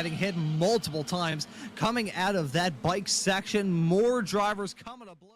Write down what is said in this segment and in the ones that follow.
getting hit multiple times. Coming out of that bike section, more drivers coming to blows.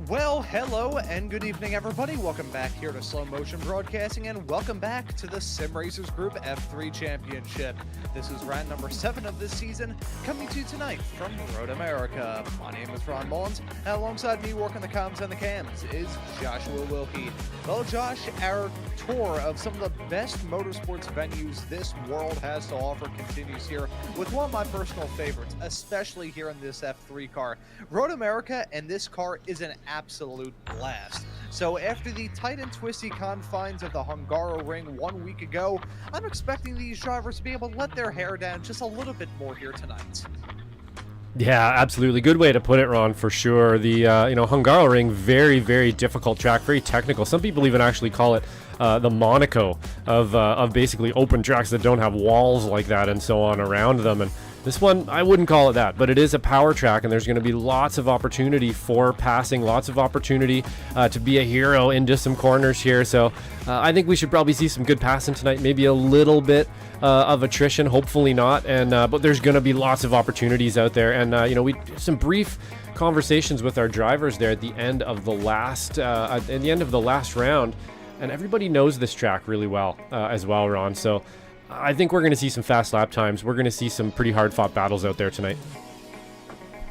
Well, hello and good evening, everybody. Welcome back here to Slow Motion Broadcasting, and welcome back to the Sim Racers Group F3 Championship. This is round number 7 of this season, coming to you tonight from Road America. My name is Maunz, and alongside me working the comms and the cams is Joshua Wilkie. Well, Josh, our tour of some of the best motorsports venues this world has to offer continues here with one of my personal favorites, especially here in this F3 car. Road America, and this car is an absolute blast. So after the tight and twisty confines of the Hungaroring 1 week ago, I'm expecting these drivers to be able to let their hair down just a little bit more here tonight. Yeah, absolutely. Good way to put it, Ron, for sure. The Hungaroring, very, very difficult track, very technical. Some people even actually call it the Monaco of basically open tracks that don't have walls like that and so on around them. And this one, I wouldn't call it that, but it is a power track, and there's going to be lots of opportunity for passing, lots of opportunity to be a hero into some corners here. So I think we should probably see some good passing tonight, maybe a little bit of attrition, hopefully not. And but there's going to be lots of opportunities out there. And we some brief conversations with our drivers there at the end of the last round, and everybody knows this track really well as well, Ron. So I think we're going to see some fast lap times. We're going to see some pretty hard-fought battles out there tonight.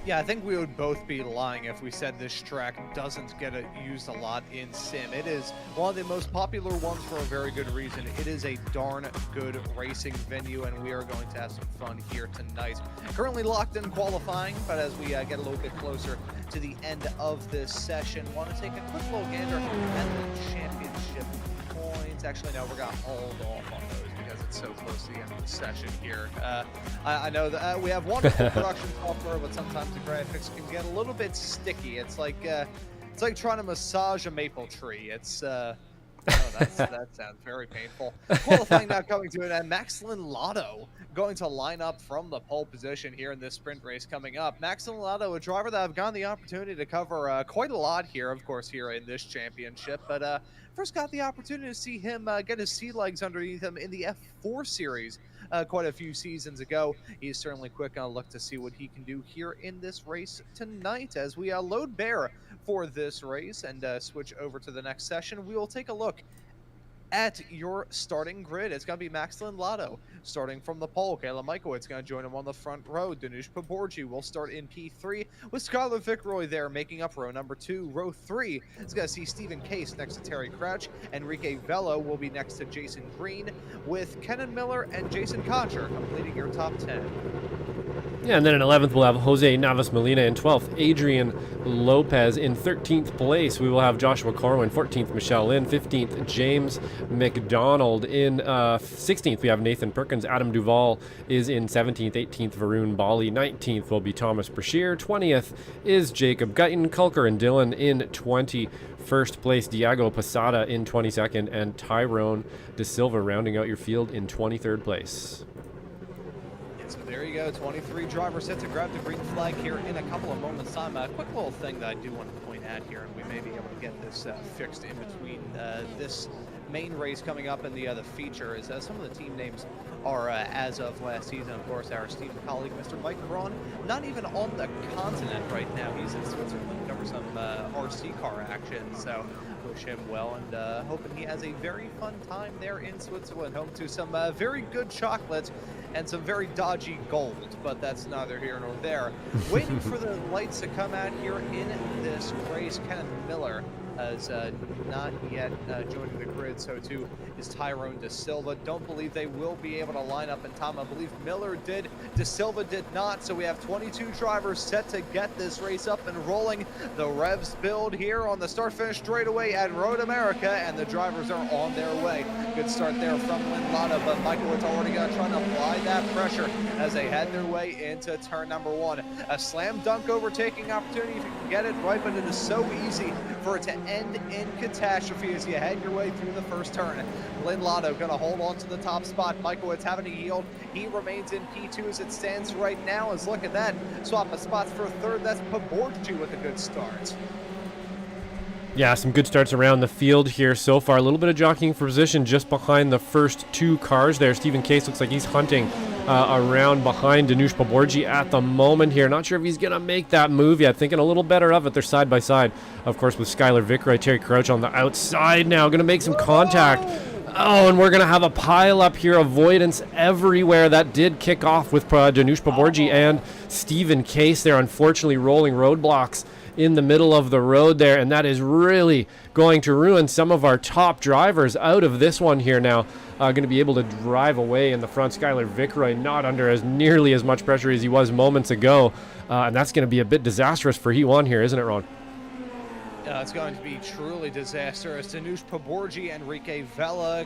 Yeah, I think we would both be lying if we said this track doesn't get used a lot in sim. It is one of the most popular ones for a very good reason. It is a darn good racing venue, and we are going to have some fun here tonight. Currently locked in qualifying, but as we get a little bit closer to the end of this session, want to take a quick little gander at the championship points. Actually, no, we're going to hold off on those because it's so close to the end of the session here. I know that we have wonderful production software, but sometimes the graphics can get a little bit sticky. It's like trying to massage a maple tree. It's oh, that sounds very painful. Qualifying now coming to an end. Max Lotto going to line up from the pole position here in this sprint race coming up. Max Lotto, a driver that I've gotten the opportunity to cover quite a lot here, of course, here in this championship. But first got the opportunity to see him get his sea legs underneath him in the F4 series quite a few seasons ago. He's certainly quick. I'll look to see what he can do here in this race tonight as we load bear for this race and switch over to the next session. We will take a look at your starting grid. It's going to be Max Lotto starting from the pole. Kayla Michael's going to join him on the front row. Danush Paborji will start in P3 with Skylar Vickroy there making up row number 2. Row 3 is going to see Stephen Case next to Terry Crouch. Enrique Velo will be next to Jason Green with Kenan Miller and Jason Cotcher completing your top 10. Yeah, and then in 11th, we'll have Jose Navas Molina. In 12th, Adrian Lopez. In 13th place, we will have Joshua Corwin. 14th, Michelle Lynn. 15th, James McDonald. In 16th, we have Nathan Perkins. Adam Duvall is in 17th. 18th, Varun Bali. 19th will be Thomas Brashear. 20th is Jacob Guyton. Kulker and Dylan in 21st place. Diago Posada in 22nd. And Tyrone De Silva rounding out your field in 23rd place. So there you go, 23 drivers set to grab the green flag here in a couple of moments' time. A quick little thing that I do want to point out here, and we may be able to get this fixed in between this main race coming up and the feature, is some of the team names are, as of last season, of course, our esteemed colleague, Mr. Mike Braun, not even on the continent right now. He's in Switzerland to cover some RC car action, so wish him well, and hoping he has a very fun time there in Switzerland, home to some very good chocolate and some very dodgy gold, but that's neither here nor there. Waiting for the lights to come out here in this race, Kenan Miller has not yet joined the grid, so too is Tyrone De Silva. Don't believe they will be able to line up in time. I believe Miller did, De Silva did not, so we have 22 drivers set to get this race up and rolling. The revs build here on the start-finish straightaway at Road America, and the drivers are on their way. Good start there from Lynn Lada, but Michael is already going to try to apply that pressure as they head their way into turn number 1. A slam dunk overtaking opportunity if you can get it right, but it is so easy for it to end in catastrophe as you head your way through the first turn. Lynn Lotto going to hold on to the top spot. Michael's having to yield. He remains in P2 as it stands right now. As look at that, swap of spots for third. That's Paborji with a good start. Yeah, some good starts around the field here so far. A little bit of jockeying for position just behind the first 2 cars there. Stephen Case looks like he's hunting around behind Danush Paborji at the moment here. Not sure if he's going to make that move yet. Thinking a little better of it. They're side by side, of course, with Skylar Vickroy. Terry Crouch on the outside now. Going to make some contact. Oh, and we're going to have a pile up here. Avoidance everywhere. That did kick off with Danush Paborji and Stephen Case there, unfortunately rolling roadblocks in the middle of the road there, and that is really going to ruin some of our top drivers out of this one here now. Going to be able to drive away in the front. Skylar Vickroy not under as nearly as much pressure as he was moments ago, and that's going to be a bit disastrous for He1 here, isn't it, Ron? It's going to be truly disastrous. Danush Paborji, Enrique Vela,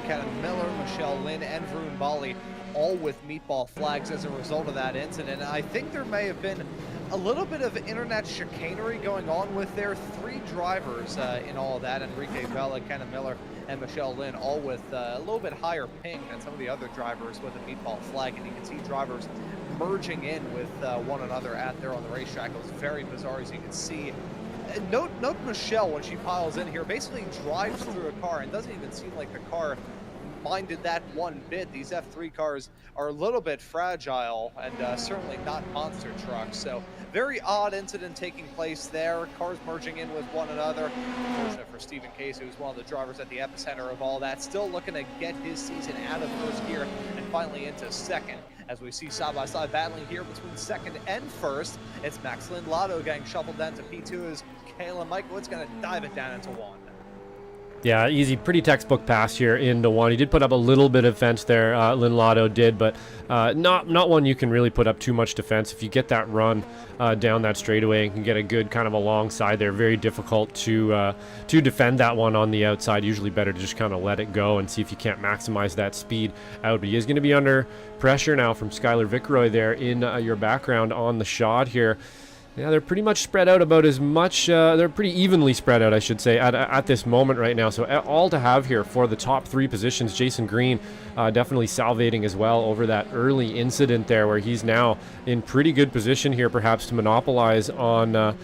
Kenan Miller, Michelle Lynn, and Varun Bali all with meatball flags as a result of that incident. I think there may have been a little bit of internet chicanery going on with their 3 drivers in all of that. Enrique Vela, Kenan Miller, and Michelle Lynn, all with a little bit higher ping than some of the other drivers with a meatball flag. And you can see drivers merging in with one another out there on the racetrack. It was very bizarre, as you can see. Note Michelle when she piles in here, basically drives through a car and doesn't even seem like the car minded that one bit. These F3 cars are a little bit fragile and certainly not monster trucks. So very odd incident taking place there. Cars merging in with one another. Unfortunate for for Stephen Case, who's one of the drivers at the epicenter of all that, still looking to get his season out of first gear and finally into second. As we see side-by-side battling here between second and first, it's Max Lindlado getting shuffled down to P2 as Kayla Michael's going to dive it down into one. Yeah, easy, pretty textbook pass here into one. He did put up a little bit of fence there, Lindlado did, but not one you can really put up too much defense. If you get that run down that straightaway and can get a good kind of alongside there, very difficult to defend that one on the outside. Usually better to just kind of let it go and see if you can't maximize that speed out. But he is going to be under pressure now from Skylar Vickroy there in your background on the shot here. Yeah, they're pretty much spread out about as much, they're pretty evenly spread out, I should say, at this moment right now. So all to have here for the top three positions. Jason Green definitely salivating as well over that early incident there, where he's now in pretty good position here perhaps to monopolize on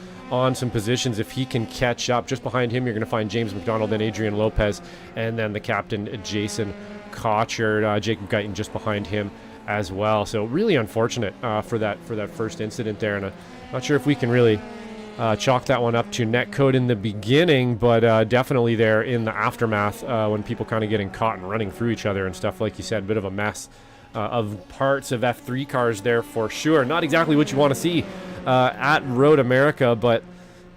some positions if he can catch up. Just behind him, you're going to find James McDonald, then Adrian Lopez, and then the captain, Jason Cotcher, Jacob Guyton just behind him as well. So really unfortunate for that first incident there, and not sure if we can really chalk that one up to netcode in the beginning, but definitely there in the aftermath when people kind of getting caught and running through each other and stuff, like you said, a bit of a mess of parts of F3 cars there for sure. Not exactly what you want to see at Road America, but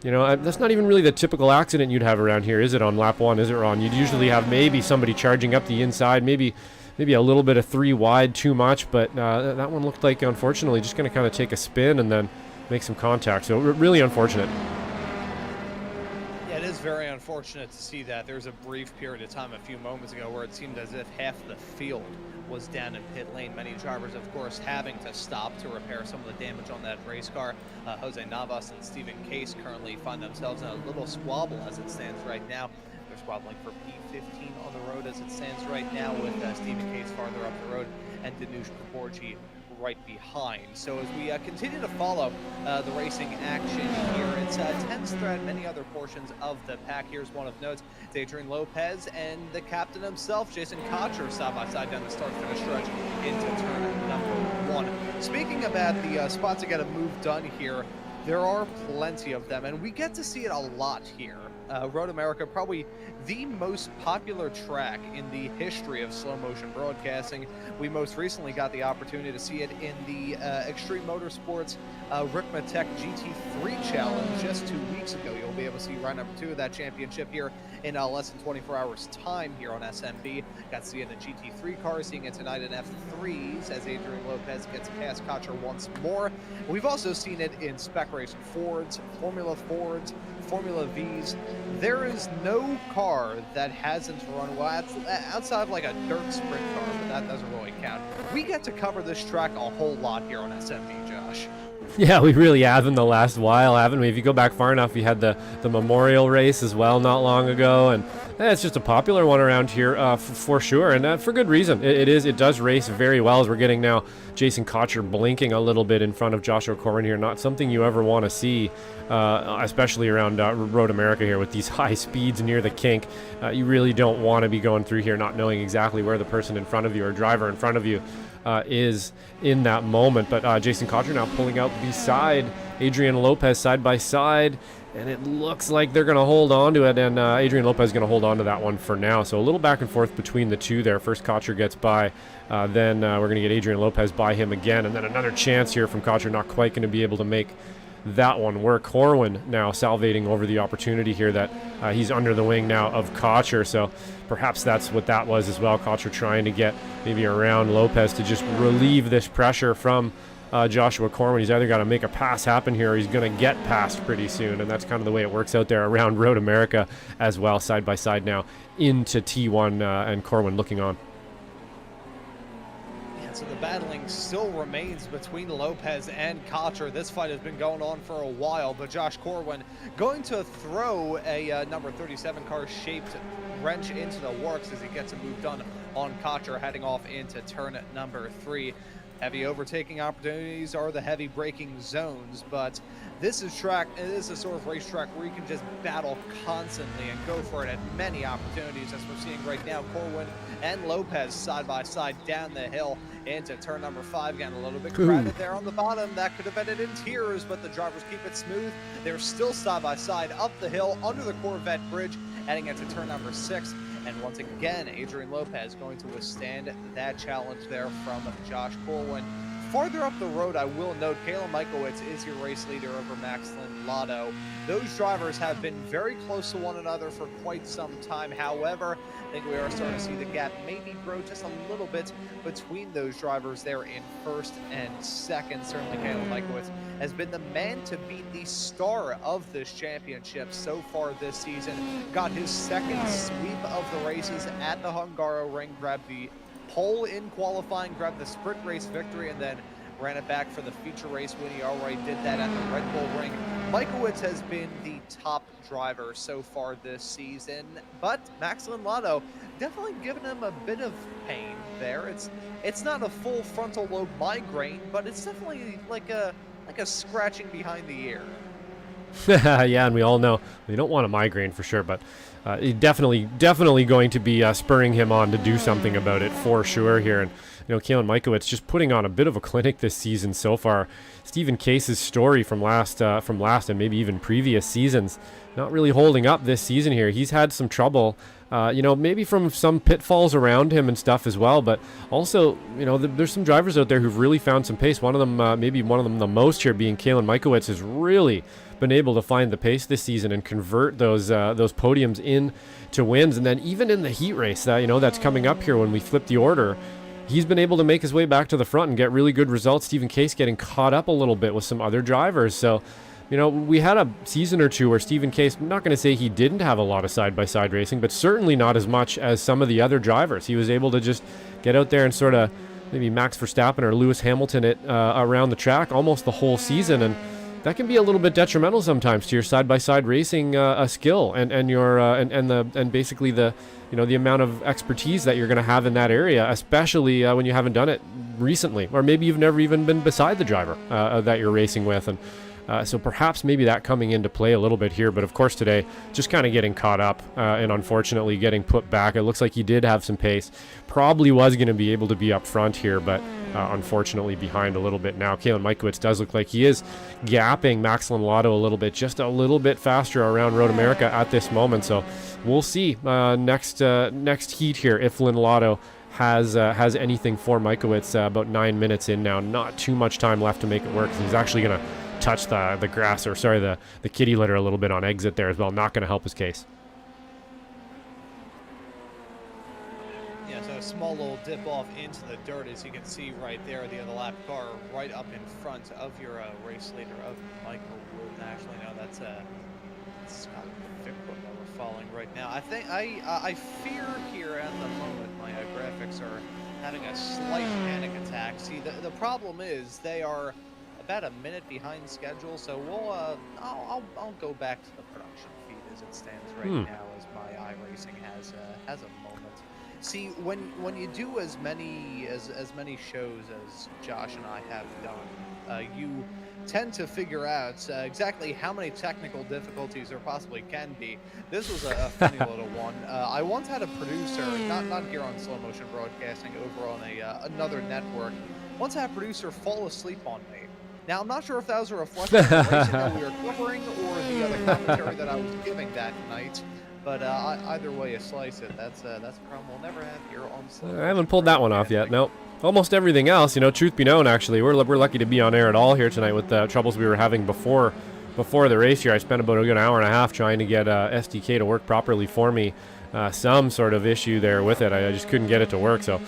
you know, that's not even really the typical accident you'd have around here, is it? On lap one, is it, Ron? You'd usually have maybe somebody charging up the inside, maybe a little bit of three wide too much, but that one looked like, unfortunately, just going to kind of take a spin and then make some contact. So really unfortunate. Yeah, it is very unfortunate to see that. There's a brief period of time a few moments ago where it seemed as if half the field was down in pit lane. Many drivers, of course, having to stop to repair some of the damage on that race car. Jose Navas and Stephen Case currently find themselves in a little squabble as it stands right now. They're squabbling for P15 on the road as it stands right now, with Stephen Case farther up the road and Danush Kaborji right behind. So as we continue to follow the racing action here, it tends throughout many other portions of the pack. Here's one of note: it's Adrian Lopez and the captain himself, Jason Cotcher, side by side down the start-finish stretch into turn number one. Speaking about the spots that got a move done here, there are plenty of them, and we get to see it a lot here. Road America, probably the most popular track in the history of slow motion broadcasting. We most recently got the opportunity to see it in the Extreme Motorsports Rikmatech GT3 Challenge just 2 weeks ago. You'll be able to see round number 2 of that championship here in less than 24 hours time here on SMB. Got to see it in the GT3 car, seeing it tonight in F3s as Adrian Lopez gets past Cotcher once more. We've also seen it in spec race Fords, Formula Vs. There is no car that hasn't run well, outside of like a dirt sprint car, but that doesn't really count. We get to cover this track a whole lot here on SMB, Josh. Yeah, we really have in the last while, haven't we? If you go back far enough, we had the Memorial race as well not long ago, and it's just a popular one around here for sure, and for good reason. It does race very well, as we're getting now Jason Cotcher blinking a little bit in front of Joshua Corwin here. Not something you ever want to see, especially around Road America here with these high speeds near the kink. You really don't want to be going through here not knowing exactly where the person in front of you or driver in front of you is in that moment. But Jason Cotcher now pulling out beside Adrian Lopez side by side, and it looks like they're going to hold on to it, and Adrian Lopez is going to hold on to that one for now. So a little back and forth between the two there. First Cotcher gets by, then we're going to get Adrian Lopez by him again, and then another chance here from Cotcher, not quite going to be able to make that one work. Corwin now salivating over the opportunity here that he's under the wing now of Cotcher, so perhaps that's what that was as well. Cotcher trying to get maybe around Lopez to just relieve this pressure from Joshua Corwin. He's either got to make a pass happen here or he's going to get passed pretty soon, and that's kind of the way it works out there around Road America as well. Side by side now into T1 and Corwin looking on. So the battling still remains between Lopez and Cotcher. This fight has been going on for a while, but Josh Corwin going to throw a number 37 car shaped wrench into the works as he gets a move done on Cotcher, heading off into turn number 3. Heavy overtaking opportunities are the heavy braking zones, but this is a sort of racetrack where you can just battle constantly and go for it at many opportunities, as we're seeing right now. Corwin and Lopez side by side down the hill into turn number 5. Again, a little bit crowded there on the bottom. That could have ended in tears, but the drivers keep it smooth. They're still side by side up the hill under the Corvette bridge, heading into turn number 6. And once again, Adrian Lopez going to withstand that challenge there from Josh Corwin. Farther up the road, I will note, Kalen Michaelwitz is your race leader over Max Lotto. Those drivers have been very close to one another for quite some time. However, I think we are starting to see the gap maybe grow just a little bit between those drivers there in first and second. Certainly, Kalen Michaelwitz has been the man to beat, the star of this championship so far this season. Got his second sweep of the races at the Hungaroring, grabbed the pole in qualifying, grabbed the sprint race victory, and then ran it back for the feature race win. He already did that at the Red Bull Ring. Michaelwitz has been the top driver so far this season, but Max Lotto definitely given him a bit of pain there. It's not a full frontal lobe migraine, but it's definitely like a scratching behind the ear. Yeah, and we all know we don't want a migraine for sure, but definitely going to be spurring him on to do something about it for sure here. And Kalen Michaelwitz just putting on a bit of a clinic this season so far. Stephen Case's story from last and maybe even previous seasons not really holding up this season here. He's had some trouble, maybe from some pitfalls around him and stuff as well, but also, there's some drivers out there who've really found some pace. One of them, maybe one of them the most here being Kalen Michaelwitz, has really been able to find the pace this season and convert those podiums in to wins. And then even in the heat race that's coming up here when we flip the order, he's been able to make his way back to the front and get really good results. Stephen Case getting caught up a little bit with some other drivers. So, we had a season or two where Stephen Case, I'm not going to say he didn't have a lot of side-by-side racing, but certainly not as much as some of the other drivers. He was able to just get out there and sort of maybe Max Verstappen or Lewis Hamilton it around the track almost the whole season, and that can be a little bit detrimental sometimes to your side-by-side racing skill and your and basically the the amount of expertise that you're going to have in that area, especially when you haven't done it recently, or maybe you've never even been beside the driver that you're racing with. And so perhaps maybe that coming into play a little bit here. But of course today, just kind of getting caught up and unfortunately getting put back. It looks like he did have some pace. Probably was going to be able to be up front here, but unfortunately behind a little bit now. Kalen Michaelwitz does look like he is gapping Max Lotto a little bit, just a little bit faster around Road America at this moment. So we'll see next heat here if Lotto has anything for Michaelwitz. About 9 minutes in now, not too much time left to make it work. He's actually going to touch the grass, or sorry, the kitty litter a little bit on exit there as well. Not going to help his case. Yeah, so a small little dip off into the dirt, as you can see right there. The other lap car right up in front of your race leader of Michael Wood. Actually, no, that's Scott Fickwood that we're following right now. I think I fear here at the moment my graphics are having a slight panic attack. See, the problem is they are about a minute behind schedule, so we'll I'll go back to the production feed as it stands right now, as my iRacing has a moment. See, when you do as many shows as Josh and I have done, you tend to figure out exactly how many technical difficulties there possibly can be. This was a funny little one. I once had a producer, not here on Slow Motion Broadcasting, over on another network, once had a producer fall asleep on me. Now, I'm not sure if that was a reflection of the racing that we were covering or the other commentary that I was giving that night, but either way you slice it, that's a problem we'll never have here on Slow. I haven't pulled that one off yet, no. Almost everything else, truth be known, actually, we're lucky to be on air at all here tonight with the troubles we were having before the race here. I spent about a good hour and a half trying to get SDK to work properly for me. Some sort of issue there with it. I just couldn't get it to work, so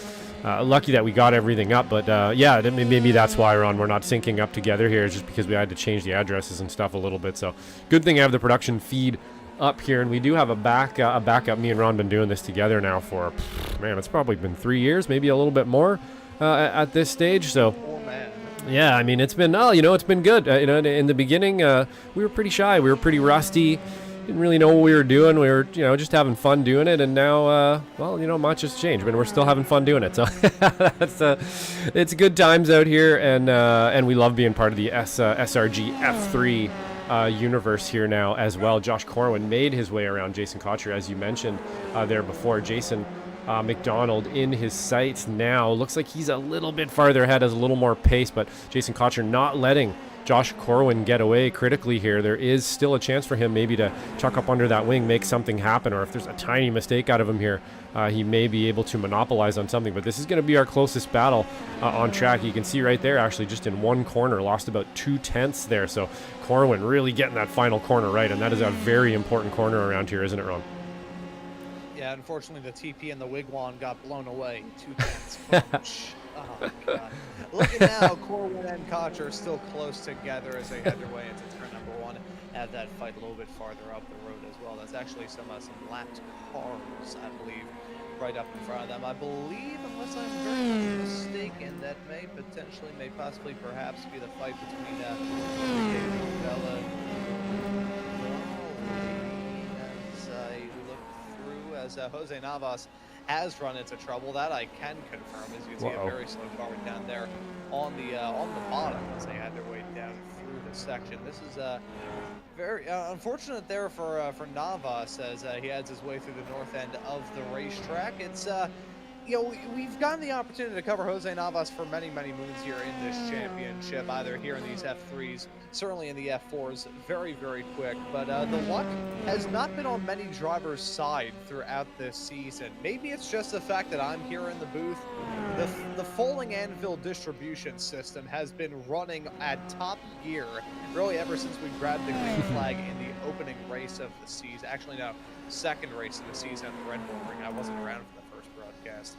lucky that we got everything up. But yeah, maybe that's why we're not syncing up together here, just because we had to change the addresses and stuff a little bit. So good thing I have the production feed up here, and we do have a backup. Me and Ron been doing this together now for, man, it's probably been 3 years, maybe a little bit more at this stage. So yeah, I mean, it's been it's been good. In the beginning, we were pretty shy, we were pretty rusty, didn't really know what we were doing. We were just having fun doing it, and now much has changed, but we're still having fun doing it. So it's good times out here, and we love being part of the SRG F3 universe here now as well. Josh Corwin made his way around Jason Cotcher, as you mentioned there before. Jason McDonald in his sights now. Looks like he's a little bit farther ahead, has a little more pace, but Jason Cotcher not letting Josh Corwin get away critically here. There is still a chance for him maybe to chuck up under that wing, make something happen, or if there's a tiny mistake out of him here, he may be able to monopolize on something. But this is going to be our closest battle on track. You can see right there, actually, just in one corner, lost about 2/10 there. So Corwin really getting that final corner right, and that is a very important corner around here, isn't it, Ron? Yeah, unfortunately, the TP and the Wigwam got blown away. 2/10. Oh, God. Look at now, Corwin and Cotcher are still close together as they head their way into turn number 1. Have that fight a little bit farther up the road as well. That's actually some lapped cars, I believe, right up in front of them. I believe, unless I'm very mistaken, that may possibly, perhaps be the fight between Bella. As I look through, as Jose Navas has run into trouble. That I can confirm, as you can see a very slow car down there on the bottom as they had their way down through the section. This is very unfortunate there for Navas as he heads his way through the north end of the racetrack. It's you know, we've gotten the opportunity to cover Jose Navas for many moons here in this championship, either here in these F3s, certainly in the F4s, very quick. But the luck has not been on many drivers' side throughout this season. Maybe it's just the fact that I'm here in the booth. The Falling Anvil distribution system has been running at top gear really ever since we grabbed the green flag in the opening race of the season. Actually, no, second race of the season at the Red Bull Ring. I wasn't around for the first broadcast.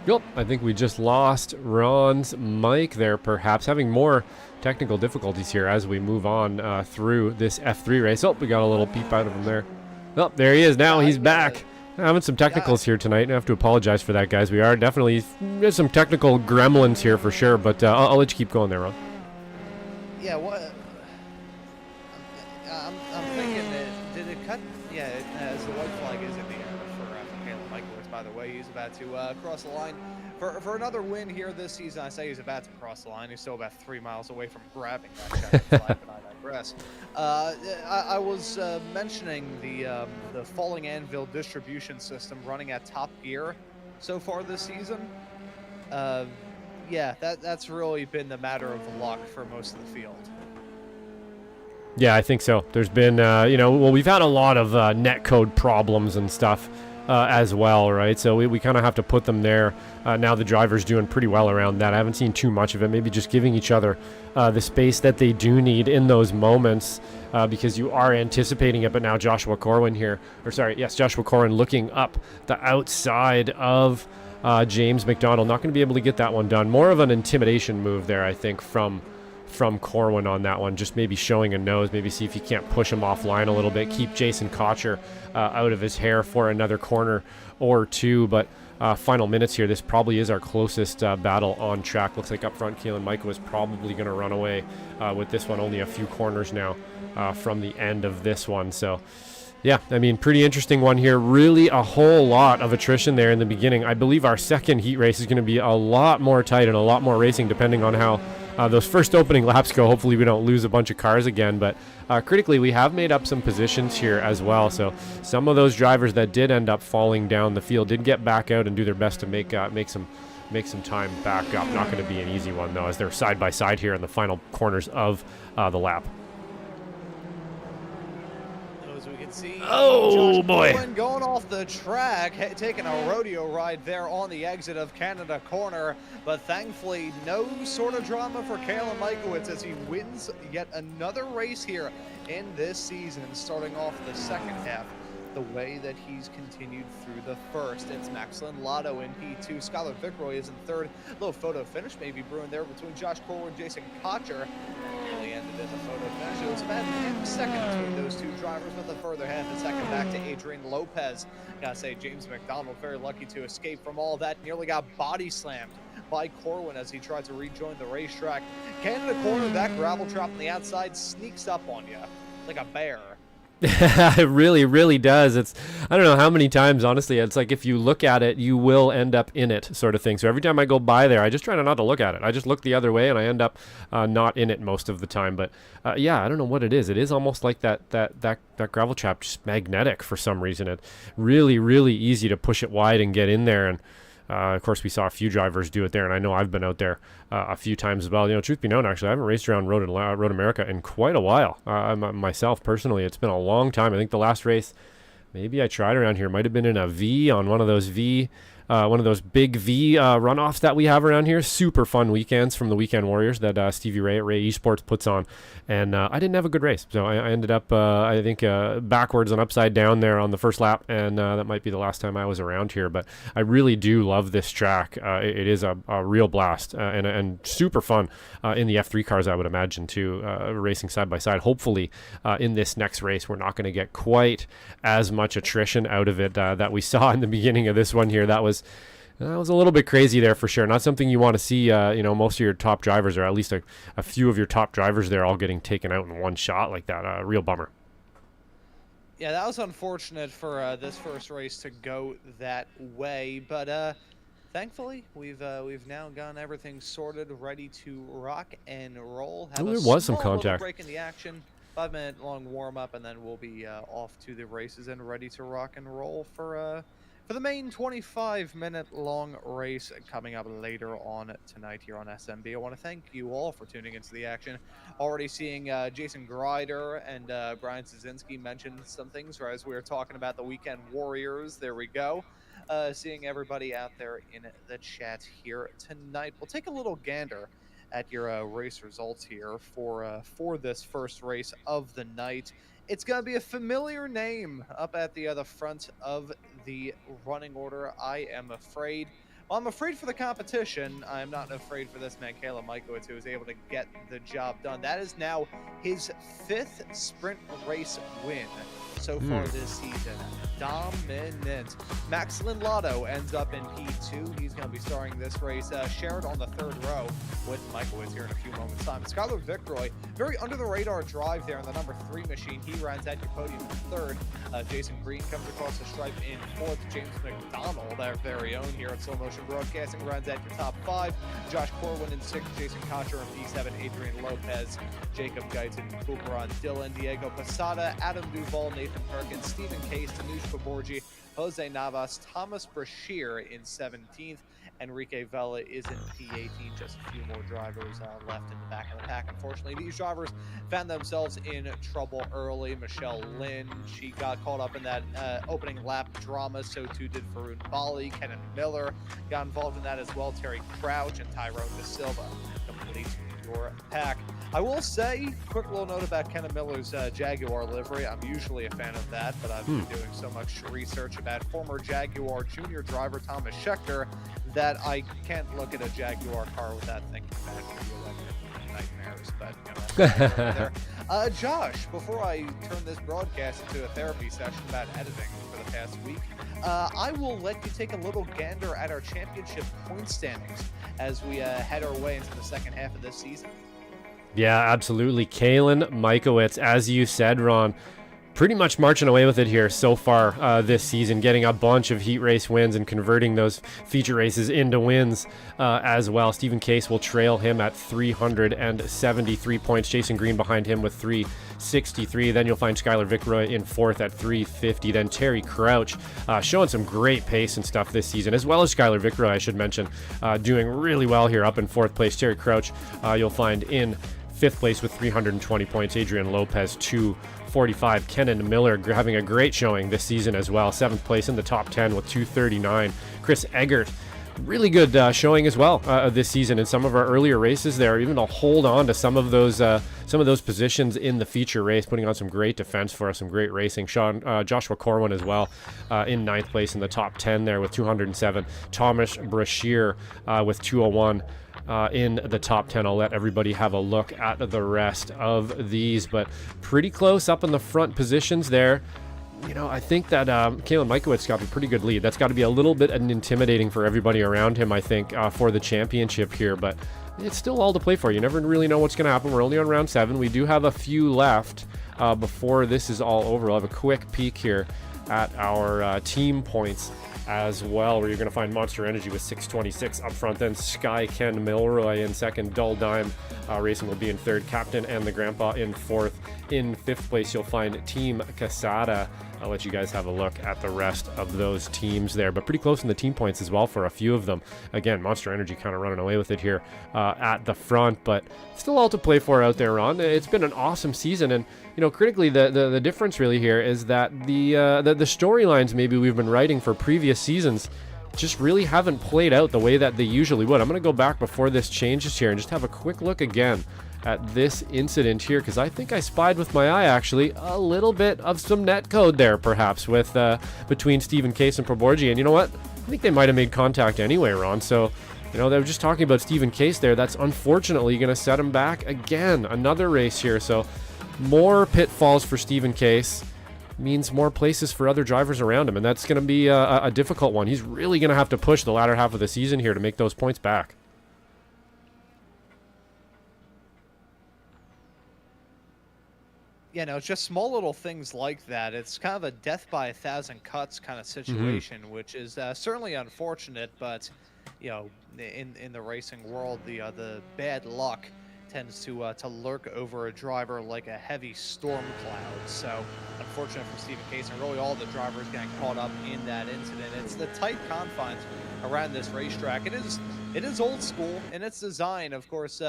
Yep, I think we just lost Ron's mic there, perhaps having more technical difficulties here as we move on through this F3 race. Oh, we got a little peep out of him there. Oh, there he is now. He's back. Having some technicals here tonight. I have to apologize for that, guys. We are definitely, there's some technical gremlins here for sure, but I'll let you keep going there, Ron. Yeah, what? I'm thinking that, did it cut? Yeah, as the white flag is in the air for Caleb Michaelitz, by the way. He's about to cross the line for another win here this season. I say he's about to cross the line. He's still about 3 miles away from grabbing that checkered flag, but I digress. I was mentioning the Falling Anvil distribution system running at top gear so far this season. Yeah, that's really been the matter of luck for most of the field. Yeah, I think so. There's been, you know, well, we've had a lot of netcode problems and stuff as well, right? So we kind of have to put them there. Now the driver's doing pretty well around that. I haven't seen too much of it. Maybe just giving each other the space that they do need in those moments because you are anticipating it. But now Joshua Corwin here, or sorry, yes, Joshua Corwin looking up the outside of James McDonald. Not going to be able to get that one done. More of an intimidation move there, I think, from Corwin on that one. Just maybe showing a nose, maybe see if you can't push him offline a little bit, keep Jason Cotcher out of his hair for another corner or two. But final minutes here, this probably is our closest battle on track. Looks like up front, Keelan Michael is probably going to run away with this one. Only a few corners now from the end of this one. So yeah, I mean, pretty interesting one here. Really a whole lot of attrition there in the beginning. I believe our second heat race is going to be a lot more tight and a lot more racing depending on how those first opening laps go. Hopefully we don't lose a bunch of cars again, but critically we have made up some positions here as well. So some of those drivers that did end up falling down the field did get back out and do their best to make some time back up. Not going to be an easy one though, as they're side by side here in the final corners of the lap. See, oh Josh boy, Braun going off the track, taking a rodeo ride there on the exit of Canada Corner, but thankfully no sort of drama for Caleb Michaelitz as he wins yet another race here in this season, starting off the second half the way that he's continued through the first. It's Maxlin Lotto in P2. Skylar Vickroy is in third. A little photo finish maybe brewing there between Josh Corwin and Jason Cotcher. Really ended in the photo finish. It was about a second between those two drivers, but the further half a second back to Adrian Lopez. Gotta say, James McDonald very lucky to escape from all that. Nearly got body slammed by Corwin as he tried to rejoin the racetrack. Canada Corner, that gravel trap on the outside sneaks up on you like a bear. It really, really does. I don't know how many times, honestly, it's like if you look at it, you will end up in it sort of thing. So every time I go by there, I just try not to look at it. I just look the other way and I end up not in it most of the time. But yeah, I don't know what it is. It is almost like that gravel trap, just magnetic for some reason. It really, really easy to push it wide and get in there. And of course, we saw a few drivers do it there, and I know I've been out there a few times as well. You know, truth be known, actually, I haven't raced around Road America in quite a while. Myself, personally, it's been a long time. I think the last race maybe I tried around here might have been in a V on one of those big V runoffs that we have around here. Super fun weekends from the Weekend Warriors that Stevie Ray at Ray Esports puts on. And I didn't have a good race. So I ended up, I think, backwards and upside down there on the first lap. And that might be the last time I was around here. But I really do love this track. It is a real blast and super fun in the F3 cars, I would imagine, too, racing side by side. Hopefully, in this next race, we're not going to get quite as much attrition out of it that we saw in the beginning of this one here. That was a little bit crazy there for sure. Not something you want to see, most of your top drivers, or at least a few of your top drivers there all getting taken out in one shot like that. Real bummer. Yeah, that was unfortunate for this first race to go that way, but thankfully we've now gotten everything sorted, ready to rock and roll. There was some contact. Break in the action, 5-minute long warm up, and then we'll be off to the races and ready to rock and roll for the main 25-minute long race coming up later on tonight here on SMB. I want to thank you all for tuning into the action. Already seeing Jason Grider and Brian Szynski mention some things as we were talking about the Weekend Warriors. There we go. Seeing everybody out there in the chat here tonight. We'll take a little gander at your race results here for this first race of the night. It's going to be a familiar name up at the front of the running order, I am afraid. Well, I'm afraid for the competition. I'm not afraid for this man, Caleb Mikowitz, who was able to get the job done. That is now his 5th sprint race win so far this season. Dominant. Max Lindlotto ends up in P2. He's going to be starting this race, shared on the 3rd row with Mikowitz here in a few moments' time. Skylar Vicroy, very under-the-radar drive there in the number 3 machine. He runs at your podium in 3rd. Jason Green comes across the stripe in 4th. James McDonald, our very own here at Slow Motion Broadcasting, runs at your top 5. Josh Corwin in 6th. Jason Cotcher in P7. Adrian Lopez, Jacob Guyton, Cooper on Dylan, Diego Posada, Adam Duvall, Nathan Perkins, Stephen Case, Tanush Baborgi, Jose Navas, Thomas Brashear in 17th. Enrique Vela is in P18. Just a few more drivers left in the back of the pack. Unfortunately, these drivers found themselves in trouble early. Michelle Lynn, she got caught up in that opening lap drama. So too did Varun Bali. Kenan Miller got involved in that as well. Terry Crouch and Tyrone Da Silva complete your pack. I will say, quick little note about Kenan Miller's Jaguar livery. I'm usually a fan of that, but I've been doing so much research about former Jaguar junior driver Thomas Schechter that I can't look at a Jaguar car without thinking about nightmares. But Josh, before I turn this broadcast into a therapy session about editing for the past week, I will let you take a little gander at our championship point standings as we head our way into the second half of this season. Yeah, absolutely. Kalen Mikowitz, as you said, Ron, pretty much marching away with it here so far this season, getting a bunch of heat race wins and converting those feature races into wins as well. Stephen Case will trail him at 373 points. Jason Green behind him with 363. Then you'll find Skylar Vicroy in 4th at 350. Then Terry Crouch showing some great pace and stuff this season, as well as Skylar Vicroy, I should mention, doing really well here up in 4th place. Terry Crouch you'll find in 5th place with 320 points. Adrian Lopez 245. Kenan Miller having a great showing this season as well. 7th place in the top 10 with 239. Chris Eggert, really good showing as well this season in some of our earlier races there, even to hold on to some of those positions in the feature race, putting on some great defense for us, some great racing. Joshua Corwin as well in 9th place in the top 10 there with 207. Thomas Brashear with 201. In the top 10. I'll let everybody have a look at the rest of these, but pretty close up in the front positions there. You know, I think that Kalen Mikowitz got a pretty good lead. That's got to be a little bit intimidating for everybody around him, I think, for the championship here. But it's still all to play for. You never really know what's going to happen. We're only on round 7. We do have a few left before this is all over. I'll have a quick peek here at our team points as well, where you're going to find Monster Energy with 626 up front, then Sky Ken Milroy in second, Dull Dime Racing will be in third, Captain and the Grandpa in fourth. In fifth place, you'll find Team Casada. I'll let you guys have a look at the rest of those teams there, but pretty close in the team points as well for a few of them. Again, Monster Energy kind of running away with it here at the front, but still all to play for out there, Ron. It's been an awesome season, and you know, critically, the difference really here is that the storylines maybe we've been writing for previous seasons just really haven't played out the way that they usually would. I'm going to go back before this changes here and just have a quick look again at this incident here, because I think I spied with my eye actually a little bit of some net code there, perhaps with between Stephen Case and Proborgi. And you know what? I think they might have made contact anyway, Ron. So, you know, they were just talking about Stephen Case there. That's unfortunately going to set him back again. Another race here. So more pitfalls for Stephen Case means more places for other drivers around him, and that's going to be a difficult one. He's really going to have to push the latter half of the season here to make those points back. Yeah, no, it's just small little things like that. It's kind of a death by 1,000 cuts kind of situation, which is certainly unfortunate. But you know, in the racing world, the bad luck tends to lurk over a driver like a heavy storm cloud. So unfortunate for Stephen Case and really all the drivers getting caught up in that incident. It's the tight confines around this racetrack. It is old school in its design. Of course,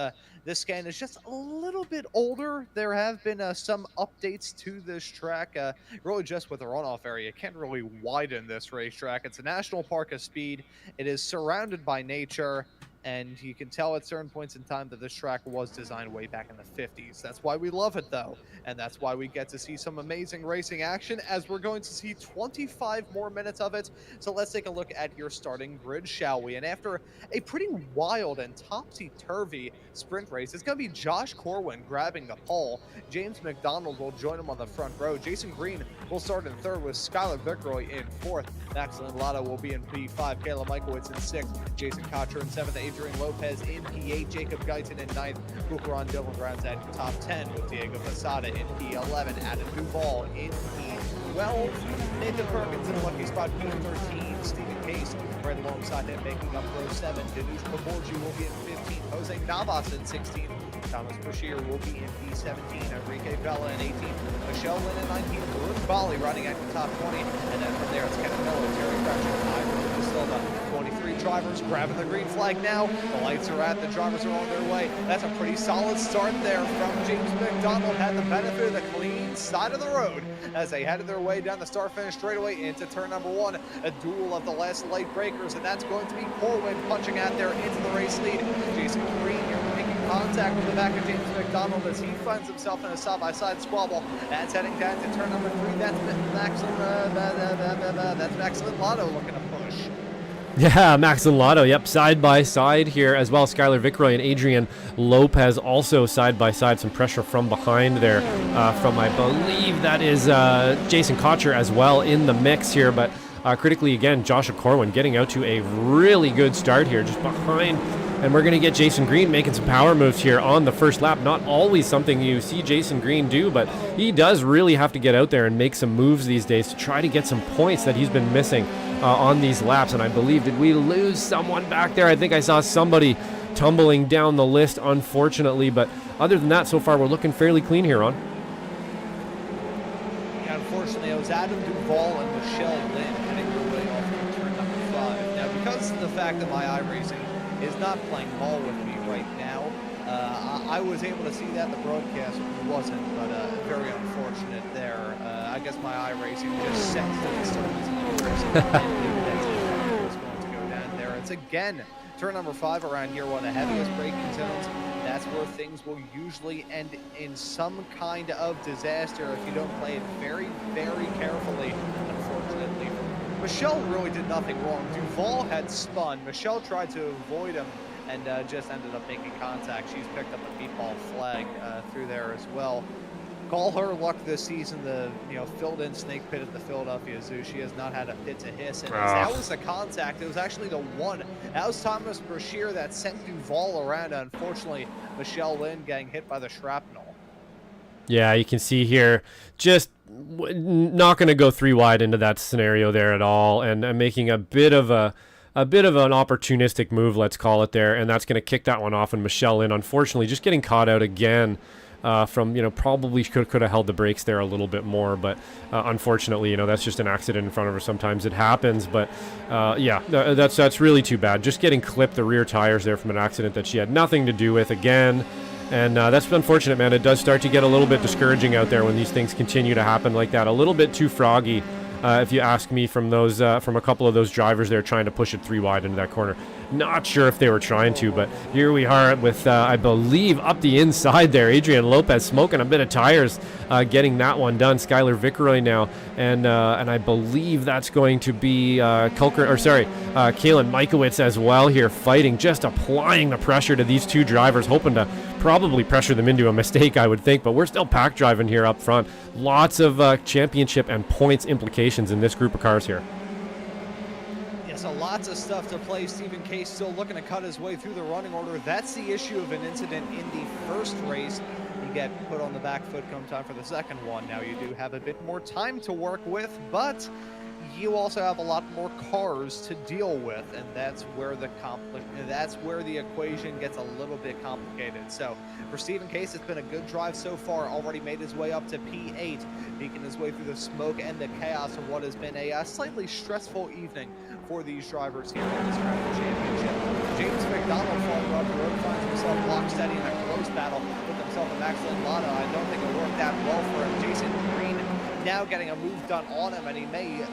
this scan is just a little bit older. There have been some updates to this track, really just with the runoff area. You can't really widen this racetrack. It's a national park of speed. It is surrounded by nature, and you can tell at certain points in time that this track was designed way back in the 50s. That's why we love it, though, and that's why we get to see some amazing racing action, as we're going to see 25 more minutes of it. So let's take a look at your starting grid, shall we? And after a pretty wild and topsy-turvy sprint race, it's going to be Josh Corwin grabbing the pole. James McDonald will join him on the front row. Jason Green will start in third, with Skylar Vickroy in fourth. Max Lotto will be in P5. Kayla Michaelwitz in sixth. Jason Cotcher in seventh. Adrian Lopez in P8, Jacob Guyton in 9th, Bukaran Dylan rounds at top 10 with Diego Posada in P11, Adam Duvall in P12, Nathan Perkins in a lucky spot P13, Stephen Case right alongside him making up row 7, Danush Paborgi will be in 15, Jose Navas in 16, Thomas Bashir will be in P17, Enrique Vela in 18, Michelle Lynn in 19, Ruth Bali running at the top 20, and then from there it's Kevin Miller, Terry Cratchit, Ivan Silva. 23 drivers grabbing the green flag now. The lights are at, the drivers are on their way. That's a pretty solid start there from James McDonald. Had the benefit of the clean side of the road as they headed their way down the start-finish straightaway into turn number 1. A duel of the last light breakers, and that's going to be Corwin punching out there into the race lead. Jason Green here making contact with the back of James McDonald as he finds himself in a side-by-side squabble. That's heading down to turn number 3. That's Maximum Lotto looking to push. Yeah, Max and Lotto, yep, side by side here as well. Skylar Vickroy and Adrian Lopez also side by side. Some pressure from behind there from, I believe that is Jason Cotcher as well in the mix here. But critically, again, Joshua Corwin getting out to a really good start here just behind. And we're going to get Jason Green making some power moves here on the first lap. Not always something you see Jason Green do, but he does really have to get out there and make some moves these days to try to get some points that he's been missing on these laps. And I believe, did we lose someone back there? I think I saw somebody tumbling down the list, unfortunately. But other than that, so far, we're looking fairly clean here, Ron. Yeah, unfortunately, it was Adam Duvall and Michelle Lynn heading their way off of turn number 5. Now, because of the fact that my iRacing is not playing ball with me right now, I was able to see that. The broadcast wasn't, but very unfortunate there. I guess my iRacing just set to the start of the was going to go down there. It's again turn number 5 around here, one of the heaviest braking zones. That's where things will usually end in some kind of disaster if you don't play it very, very carefully, unfortunately. Michelle really did nothing wrong. Duvall had spun. Michelle tried to avoid him and just ended up making contact. She's picked up a meatball flag through there as well. call her luck this season, the filled-in snake pit at the Philadelphia Zoo. She has not had a fit to hiss, and that was the contact. It was actually the one. That was Thomas Brashear that sent Duval around. Unfortunately, Michelle Lynn getting hit by the shrapnel. Yeah, you can see here, just not going to go 3 wide into that scenario there at all, and making a bit of an opportunistic move, let's call it there, and that's going to kick that one off. And Michelle Lynn, unfortunately, just getting caught out again from, probably could have held the brakes there a little bit more, but unfortunately, that's just an accident in front of her. Sometimes it happens, but yeah, that's really too bad. Just getting clipped the rear tires there from an accident that she had nothing to do with again. And that's unfortunate, man. It does start to get a little bit discouraging out there when these things continue to happen like that. A little bit too froggy, if you ask me, from a couple of those drivers there trying to push it 3 wide into that corner. Not sure if they were trying to, but here we are with, I believe, up the inside there. Adrian Lopez smoking a bit of tires, getting that one done. Skylar Vickeroy now, and I believe that's going to be Kalen Mikowitz as well here, fighting, just applying the pressure to these two drivers, hoping to probably pressure them into a mistake, I would think, but we're still pack driving here up front. Lots of championship and points implications in this group of cars here. So lots of stuff to play. Stephen Case still looking to cut his way through the running order. That's the issue of an incident in the first race. You get put on the back foot come time for the second one. Now you do have a bit more time to work with, but you also have a lot more cars to deal with, and that's where the equation gets a little bit complicated. So for Stephen Case, it's been a good drive so far. Already made his way up to P8, making his way through the smoke and the chaos of what has been a slightly stressful evening for these drivers here in this Drivers' Championship. James McDonald falling off the road, finds himself locked steady in a close battle with himself a Max Lotto. I don't think it worked that well for him. Jason Green now getting a move done on him, and he may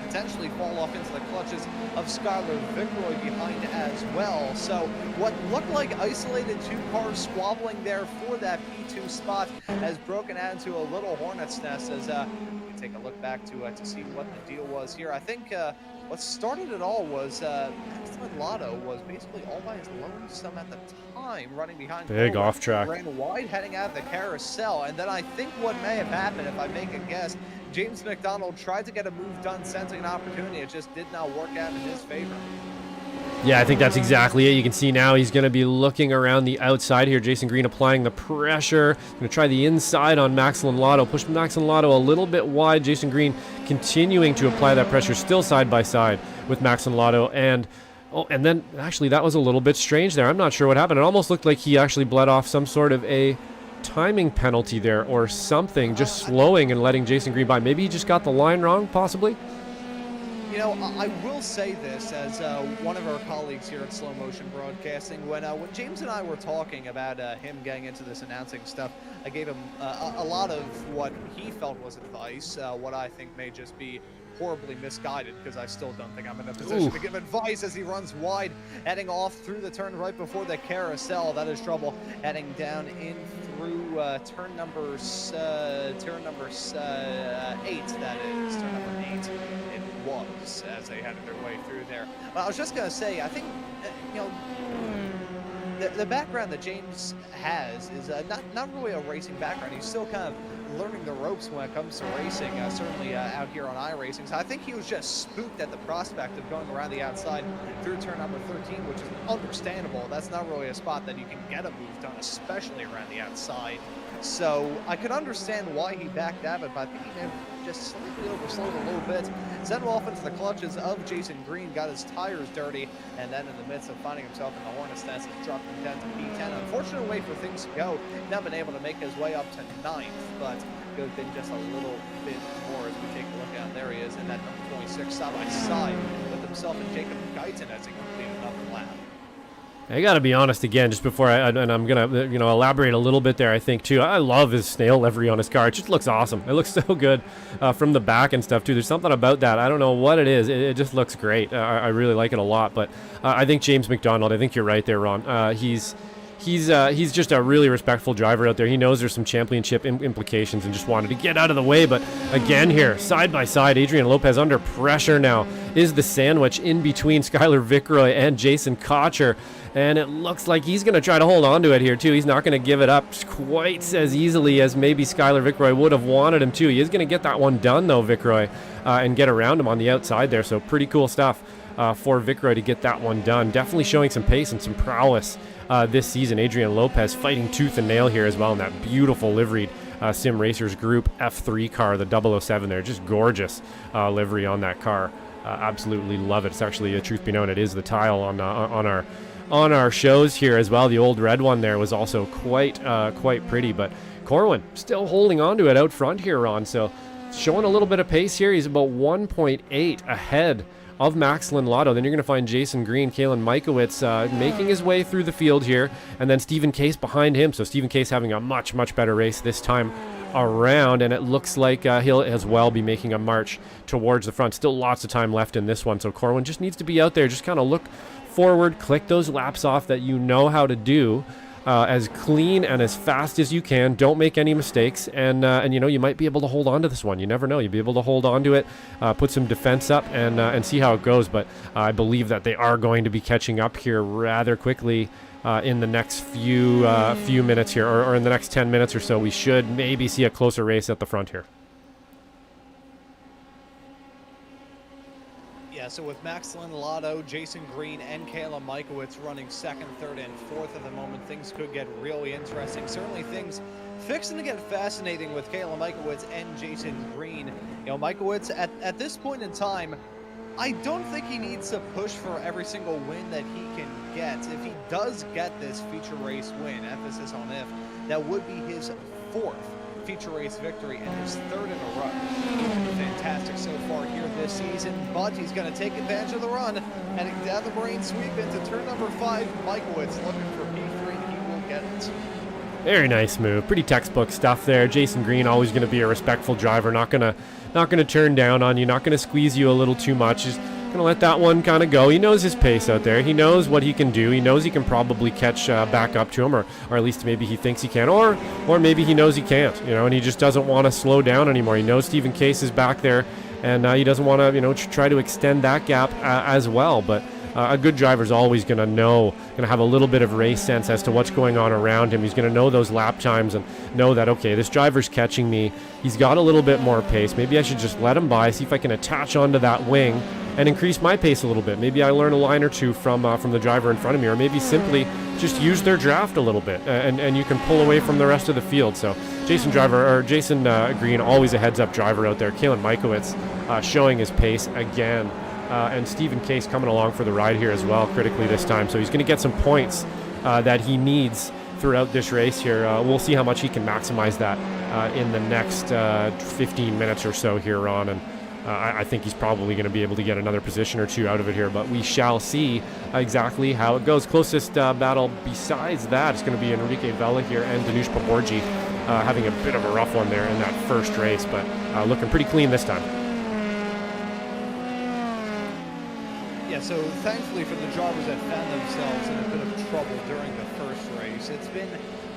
potentially fall off into the clutches of Skylar Vickeroy behind as well. So what looked like isolated 2 cars squabbling there for that P2 spot has broken out into a little hornet's nest as we take a look back to see what the deal was here. I think what started it all was Lotto was basically all by his lonesome at the time, running behind. Big off track. Ran wide heading out of the carousel, and then I think what may have happened, if I make a guess, James McDonald tried to get a move done, sensing an opportunity. It just did not work out in his favor. Yeah, I think that's exactly it. You can see now he's going to be looking around the outside here. Jason Green applying the pressure. Going to try the inside on Max Lotto. Push Max Lotto a little bit wide. Jason Green continuing to apply that pressure, still side by side with Max Lotto. And then actually that was a little bit strange there. I'm not sure what happened. It almost looked like he actually bled off some sort of a timing penalty there or something, just slowing and letting Jason Green by. Maybe he just got the line wrong, possibly. I will say this as one of our colleagues here at Slow Motion Broadcasting. When James and I were talking about him getting into this announcing stuff, I gave him a lot of what he felt was advice, what I think may just be horribly misguided, because I still don't think I'm in a position to give advice as he runs wide, heading off through the turn right before the carousel. That is trouble heading down in through turn number 8. That is turn number 8. It was as they headed their way through there. Well, I was just gonna say, I think the background that James has is not really a racing background. He's still kind of learning the ropes when it comes to racing, certainly out here on iRacing. So I think he was just spooked at the prospect of going around the outside through turn number 13, which is understandable. That's not really a spot that you can get a move done, especially around the outside. So I could understand why he backed out of it, but I think he may have just slightly overslowed a little bit. Sent off into the clutches of Jason Green, got his tires dirty, and then in the midst of finding himself in the hornet's nest, has dropped him down to P10. Unfortunate way for things to go. Not been able to make his way up to 9th, but could have been just a little bit more as we take a look out. There he is in that number 26 side by side with himself and Jacob Guyton as he completed another lap. I got to be honest again, just before and I'm going to, elaborate a little bit there, I think, too. I love his snail livery on his car. It just looks awesome. It looks so good from the back and stuff, too. There's something about that. I don't know what it is. It just looks great. I really like it a lot. But I think James McDonald, I think you're right there, Ron. He's just a really respectful driver out there. He knows there's some championship implications and just wanted to get out of the way. But again here, side by side, Adrian Lopez under pressure now is the sandwich in between Skylar Vickeroy and Jason Cotcher. And it looks like he's going to try to hold on to it here, too. He's not going to give it up quite as easily as maybe Skylar Vickroy would have wanted him to. He is going to get that one done, though, Vickroy, and get around him on the outside there. So pretty cool stuff for Vickroy to get that one done. Definitely showing some pace and some prowess this season. Adrian Lopez fighting tooth and nail here as well in that beautiful liveried Sim Racers Group F3 car, the 007 there. Just gorgeous livery on that car. Absolutely love it. It's actually, truth be known, it is the tile on our shows here as well. The old red one there was also quite pretty, but Corwin still holding on to it out front here, Ron. So showing a little bit of pace here. He's about 1.8 ahead of Max Lotto. Then you're going to find Jason Green, Kalen Mikowitz making his way through the field here, and then Stephen Case behind him. So Stephen Case having a much better race this time around, and it looks like he'll as well be making a march towards the front. Still lots of time left in this one, so Corwin just needs to be out there, just kind of look forward, click those laps off that you know how to do as clean and as fast as you can. Don't make any mistakes, and you know, you might be able to hold on to this one. You never know. You'll be able to hold on to it, put some defense up, and see how it goes. But I believe that they are going to be catching up here rather quickly in the next few minutes here, or in the next 10 minutes or so. We should maybe see a closer race at the front here. Yeah, so with Max Lotto, Jason Green, and Kayla Mikowitz running second, third, and fourth at the moment, things could get really interesting. Certainly things fixing to get fascinating with Kayla Mikowitz and Jason Green. You know, Mikowitz, at this point in time, I don't think he needs to push for every single win that he can get. If he does get this feature race win, emphasis on if, that would be his fourth feature race victory and his third in a row. Fantastic so far here this season, but he's going to take advantage of the run, heading down the Brain sweep into turn number 5. Mikowitz looking for P3, and he will get it. Very nice move. Pretty textbook stuff there. Jason Green always going to be a respectful driver, not gonna turn down on you, not gonna squeeze you a little too much. Just gonna let that one kind of go. He knows his pace out there. He knows what he can do. He knows he can probably catch back up to him, or at least maybe he thinks he can, or maybe he knows he can't. You know, and he just doesn't want to slow down anymore. He knows Stephen Case is back there, and he doesn't want to, try to extend that gap as well. But a good driver is always going to have a little bit of race sense as to what's going on around him. He's going to know those lap times and know that, okay, this driver's catching me. He's got a little bit more pace. Maybe I should just let him by, see if I can attach onto that wing and increase my pace a little bit. Maybe I learn a line or two from the driver in front of me, or maybe simply just use their draft a little bit, and you can pull away from the rest of the field. So Jason Green, always a heads-up driver out there. Kalen Mikowitz showing his pace again. And Stephen Case coming along for the ride here as well, critically this time. So he's going to get some points that he needs throughout this race here. We'll see how much he can maximize that in the next 15 minutes or so here on. And I think he's probably going to be able to get another position or two out of it here. But we shall see exactly how it goes. Closest battle besides that is going to be Enrique Vela here and Danush Paborji having a bit of a rough one there in that first race. But looking pretty clean this time. Yeah, so thankfully for the drivers that found themselves in a bit of trouble during the first race, it's been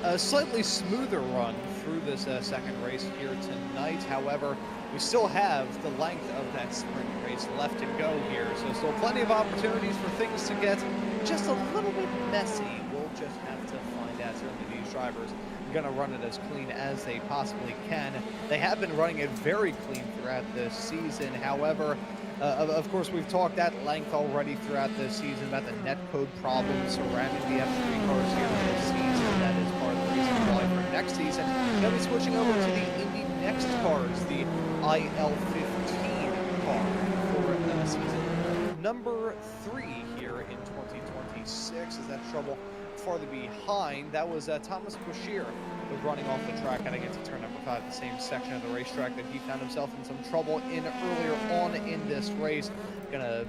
a slightly smoother run through this second race here tonight. However, we still have the length of that sprint race left to go here, so still plenty of opportunities for things to get just a little bit messy. We'll just have to find out. Certainly these drivers are going to run it as clean as they possibly can. They have been running it very clean throughout this season. However, of course, we've talked at length already throughout this season about the netcode problems surrounding the F3 cars here this season. That is part of the reason why for next season, they'll be switching over to the Indy Next cars, the IL-15 car for season number 3 here in 2026. Is that trouble farther behind? That was Thomas Bashir was running off the track heading into turn number 5, the same section of the racetrack that he found himself in some trouble in earlier on in this race. Gonna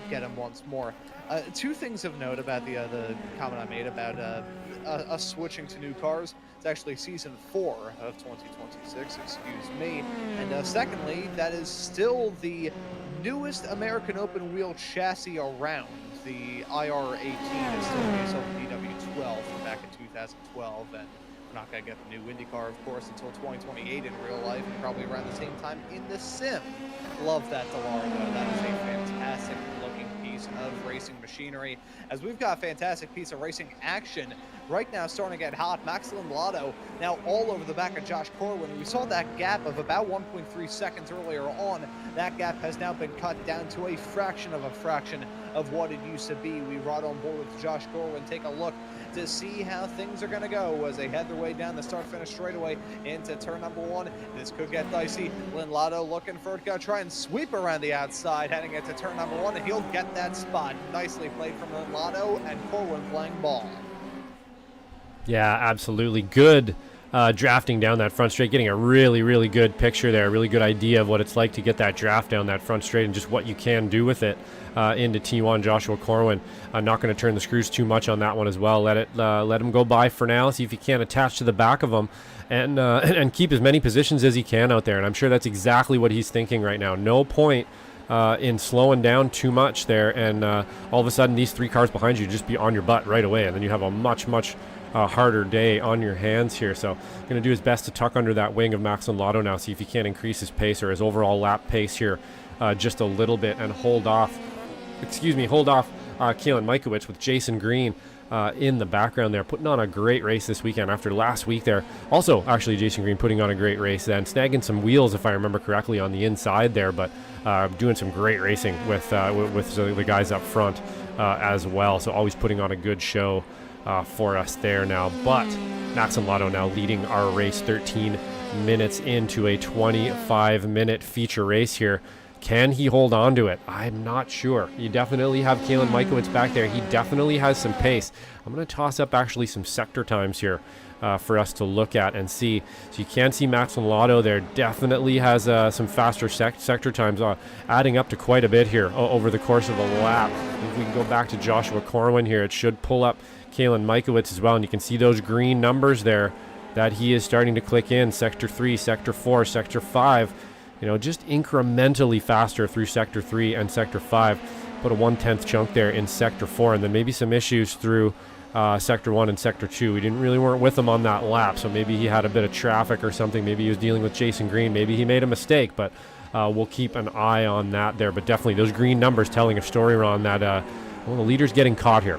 get him once more. Two things of note about the comment I made about us switching to new cars. It's actually season 4 of 2026, excuse me. And secondly, that is still the newest American open wheel chassis around. The IR-18 is still based on the DW12 from back in 2012, and we're not going to get the new IndyCar, of course, until 2028 in real life, and probably around the same time in the sim. Love that Delara, though. That is a fantastic looking piece. piece of racing machinery, as we've got a fantastic piece of racing action right now starting to get hot. Max Lotto now all over the back of Josh Corwin. We saw that gap of about 1.3 seconds earlier on. That gap has now been cut down to a fraction of what it used to be. We ride on board with Josh Corwin. Take a look to see how things are going to go as they head their way down the start-finish straightaway into turn number 1. This could get dicey. Lotto looking for it, going to try and sweep around the outside, heading into turn number 1, and he'll get that spot. Nicely played from Lotto, and Corwin playing ball. Yeah, absolutely. Good drafting down that front straight, getting a really, really good picture there, a really good idea of what it's like to get that draft down that front straight and just what you can do with it into T1. Joshua Corwin, not going to turn the screws too much on that one as well. Let him go by for now, see if he can attach to the back of him and keep as many positions as he can out there. And I'm sure that's exactly what he's thinking right now. No point in slowing down too much there, and all of a sudden these 3 cars behind you just be on your butt right away, and then you have a much harder day on your hands here. So going to do his best to tuck under that wing of Max Lotto now, see if he can increase his pace or his overall lap pace here just a little bit, and hold off Kalen Mikowicz with Jason Green in the background there, putting on a great race this weekend after last week there. Also, actually, Jason Green putting on a great race then, snagging some wheels, if I remember correctly, on the inside there, but doing some great racing with the guys up front as well. So always putting on a good show for us there now. But Max Lotto now leading our race 13 minutes into a 25-minute feature race here. Can he hold on to it? I'm not sure. You definitely have Kalen Mikowicz back there. He definitely has some pace. I'm going to toss up actually some sector times here for us to look at and see. So you can see Max Lotto there definitely has some faster sector times, adding up to quite a bit here over the course of a lap. If we can go back to Joshua Corwin here, it should pull up Kalen Mikowicz as well, and you can see those green numbers there that he is starting to click in. Sector 3, Sector 4, Sector 5, just incrementally faster through Sector 3 and Sector 5. Put a 1/10 chunk there in Sector 4, and then maybe some issues through Sector 1 and Sector 2. We weren't with him on that lap, so maybe he had a bit of traffic or something. Maybe he was dealing with Jason Green. Maybe he made a mistake, but we'll keep an eye on that there. But definitely those green numbers telling a story, Ron, that the leader's getting caught here.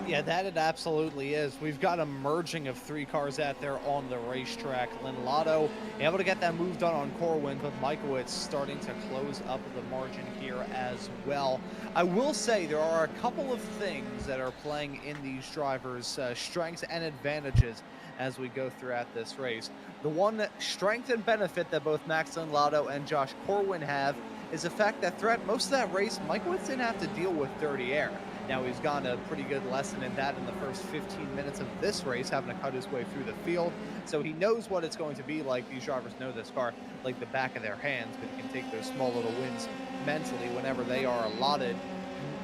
Yeah, that it absolutely is. We've got a merging of 3 cars out there on the racetrack. Lotto able to get that move done on Corwin, but Mikowicz starting to close up the margin here as well. I will say there are a couple of things that are playing in these drivers' strengths and advantages as we go throughout this race. The one strength and benefit that both Max Lotto and Josh Corwin have is the fact that throughout most of that race, Mikowicz didn't have to deal with dirty air. Now, he's gotten a pretty good lesson in that in the first 15 minutes of this race, having to cut his way through the field. So he knows what it's going to be like. These drivers know this car like the back of their hands, but he can take those small little wins mentally whenever they are allotted.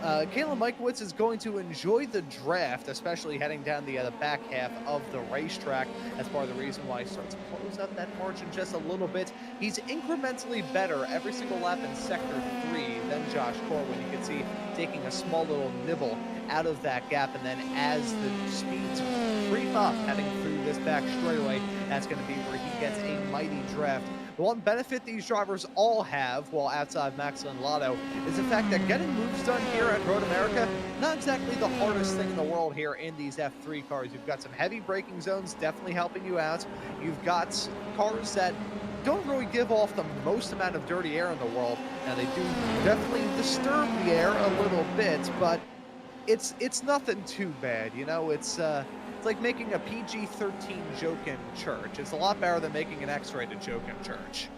Kalen Mikowicz is going to enjoy the draft, especially heading down the back half of the racetrack. That's part of the reason why he starts to close up that margin just a little bit. He's incrementally better every single lap in Sector 3 than Josh Corwin. You can see taking a small little nibble out of that gap, and then as the speeds creep up heading through this back straightaway, that's going to be where he gets a mighty draft. The one benefit these drivers all have, while outside Max Lotto, is the fact that getting moves done here at Road America, not exactly the hardest thing in the world here in these F3 cars. You've got some heavy braking zones definitely helping you out. You've got cars that don't really give off the most amount of dirty air in the world. Now, they do definitely disturb the air a little bit, but it's nothing too bad. It's like making a PG-13 joke in church. It's a lot better than making an X-rated joke in church.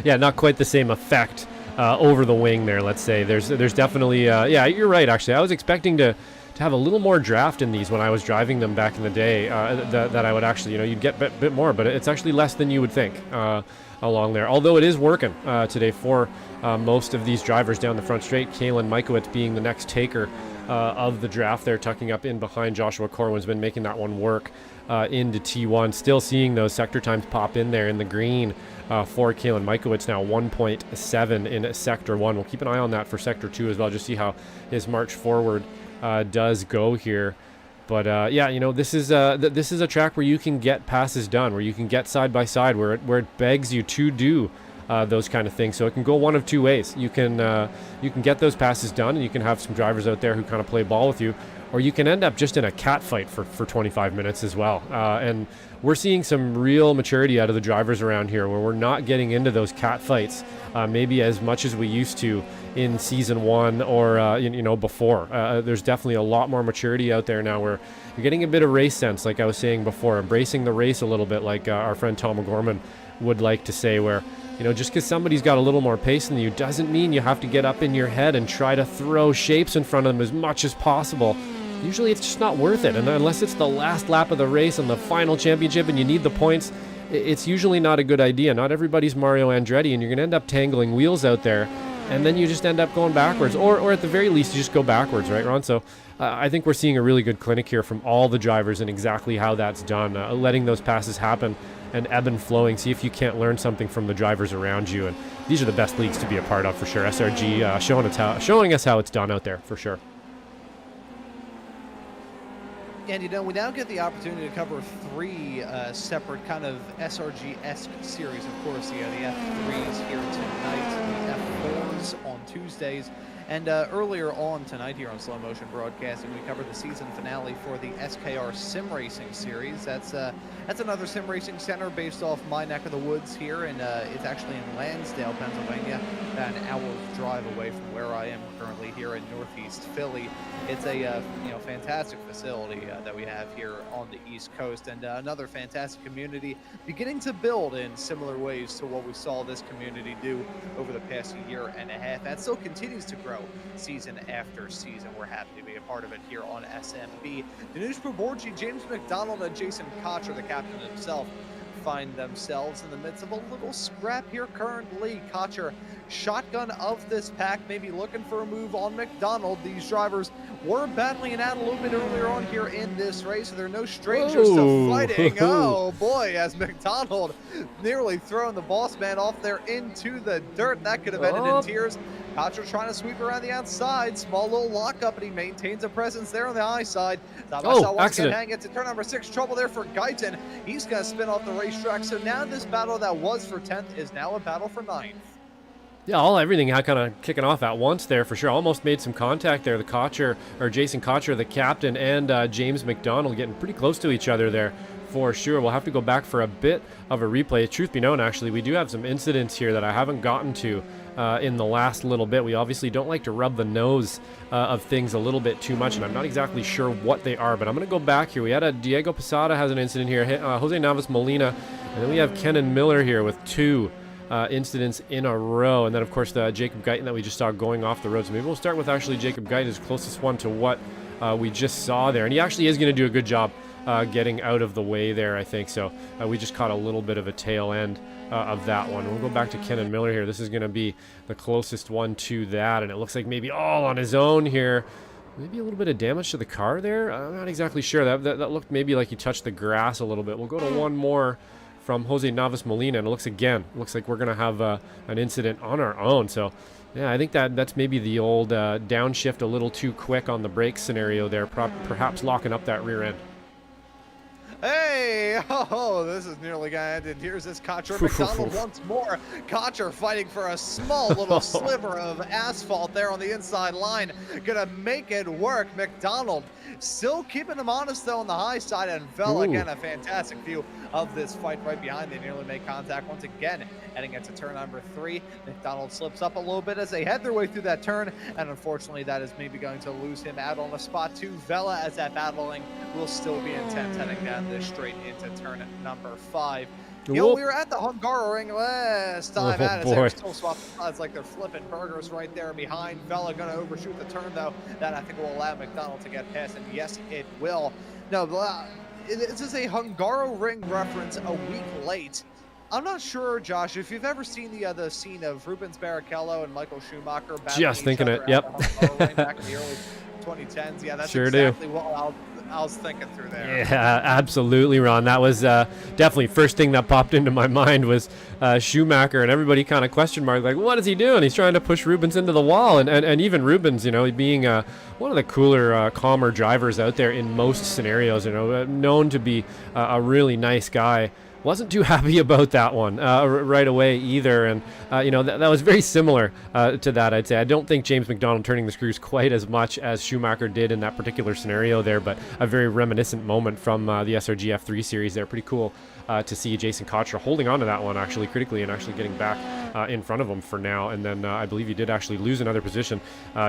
Yeah, not quite the same effect over the wing there, let's say. There's definitely, yeah, you're right, actually. I was expecting to have a little more draft in these when I was driving them back in the day, that I would actually, you'd get a bit more, but it's actually less than you would think along there. Although it is working today for most of these drivers down the front straight. Kalen Mikowicz being the next taker of the draft there, tucking up in behind Joshua Corwin's been making that one work into T1. Still seeing those sector times pop in there in the green for Kalen Mikowicz now, 1.7 in Sector 1. We'll keep an eye on that for Sector 2 as well, just see how his march forward does go here. But yeah, this is a track where you can get passes done, where you can get side by side, where it begs you to do those kind of things. So it can go one of two ways. You can get those passes done, and you can have some drivers out there who kind of play ball with you, or you can end up just in a cat fight for 25 minutes as well. And we're seeing some real maturity out of the drivers around here, where we're not getting into those cat fights maybe as much as we used to in season 1 or before. There's definitely a lot more maturity out there now, where you're getting a bit of race sense, like I was saying before, embracing the race a little bit, like our friend Tom O'Gorman would like to say, where just because somebody's got a little more pace than you doesn't mean you have to get up in your head and try to throw shapes in front of them as much as possible. Usually it's just not worth it, and unless it's the last lap of the race and the final championship and you need the points, it's usually not a good idea. Not everybody's Mario Andretti, and you're going to end up tangling wheels out there, and then you just end up going backwards, or at the very least you just go backwards, right, Ron? So I think we're seeing a really good clinic here from all the drivers and exactly how that's done, letting those passes happen and ebb and flowing. See if you can't learn something from the drivers around you, and these are the best leagues to be a part of for sure. SRG showing us how it's done out there for sure. And we now get the opportunity to cover 3 separate kind of SRG-esque series. Of course, the F3s here tonight, the F4s on Tuesdays, and earlier on tonight here on Slow Motion Broadcasting, we covered the season finale for the SKR Sim Racing Series. That's another sim racing center based off my neck of the woods here, and it's actually in Lansdale, Pennsylvania, about an hour's drive away from where I am currently here in Northeast Philly. It's a fantastic facility that we have here on the East Coast, and another fantastic community beginning to build in similar ways to what we saw this community do over the past year and a half. That still continues to grow season after season. We're happy to be a part of it here on SMB. Danush Baborji, James McDonald, and Jason Cotcher, the captain himself, find themselves in the midst of a little scrap here currently. Cotcher, shotgun of this pack, maybe looking for a move on McDonald. These drivers were battling it out a little bit earlier on here in this race, so they're no strangers to fighting. Oh boy, as McDonald nearly throwing the boss man off there into the dirt. That could have ended in tears. Cotcher trying to sweep around the outside. Small little lockup, and he maintains a presence there on the high side. Accident. Hang it to turn number 6. Trouble there for Guyton. He's going to spin off the racetrack. So now this battle that was for 10th is now a battle for 9th. Yeah, everything kind of kicking off at once there for sure. Almost made some contact there. The Cotcher, or Jason Cotcher, the captain, and James McDonald getting pretty close to each other there for sure. We'll have to go back for a bit of a replay. Truth be known, actually, we do have some incidents here that I haven't gotten to in the last little bit. We obviously don't like to rub the nose of things a little bit too much, and I'm not exactly sure what they are, but I'm going to go back here. We had a Diego Posada has an incident here, Jose Navas Molina, and then we have Kenan Miller here with 2 incidents in a row, and then of course the Jacob Guyton that we just saw going off the road. So maybe we'll start with actually Jacob Guyton, his closest one to what we just saw there, and he actually is going to do a good job getting out of the way there, I think. So we just caught a little bit of a tail end of that one. We'll go back to Kenan Miller here. This is going to be the closest one to that, and it looks like maybe all on his own here. Maybe a little bit of damage to the car there. I'm not exactly sure. That looked maybe like he touched the grass a little bit. We'll go to one more from Jose Navas Molina, and it looks like we're going to have an incident on our own. So yeah, I think that's maybe the old downshift a little too quick on the brake scenario there, perhaps locking up that rear end. Hey, this is nearly going to end. And here's this Cotcher. McDonald once more. Cotcher fighting for a small little sliver of asphalt there on the inside line. Gonna make it work. McDonald still keeping him honest though on the high side, and Vela again a fantastic view of this fight right behind. They nearly make contact once again heading into turn number 3. McDonald slips up a little bit as they head their way through that turn, and unfortunately that is maybe going to lose him out on the spot to Vela, as that battling will still be intense heading down this straight into turn number 5. We were at the Hungaroring last time at it. They're still swapping sides like they're flipping burgers right there behind. Vela going to overshoot the turn, though. That I think will allow McDonald to get past him. Yes, it will. No, this is a Hungaroring reference a week late. I'm not sure, Josh, if you've ever seen the scene of Rubens Barrichello and Michael Schumacher battling just thinking it, yep. Back in the early 2010s. Yeah, that's sure exactly what I was thinking through there. Yeah, absolutely, Ron. That was definitely first thing that popped into my mind was Schumacher, and everybody kind of question marked, like, what is he doing? He's trying to push Rubens into the wall, and even Rubens, being one of the cooler, calmer drivers out there in most scenarios, known to be a really nice guy. wasn't too happy about that one right away either. And, that was very similar to that, I'd say. I don't think James McDonald turning the screws quite as much as Schumacher did in that particular scenario there, but a very reminiscent moment from the SRG F3 series there. Pretty cool to see Jason Cotcher holding on to that one actually critically and actually getting back in front of him for now. And then I believe he did actually lose another position.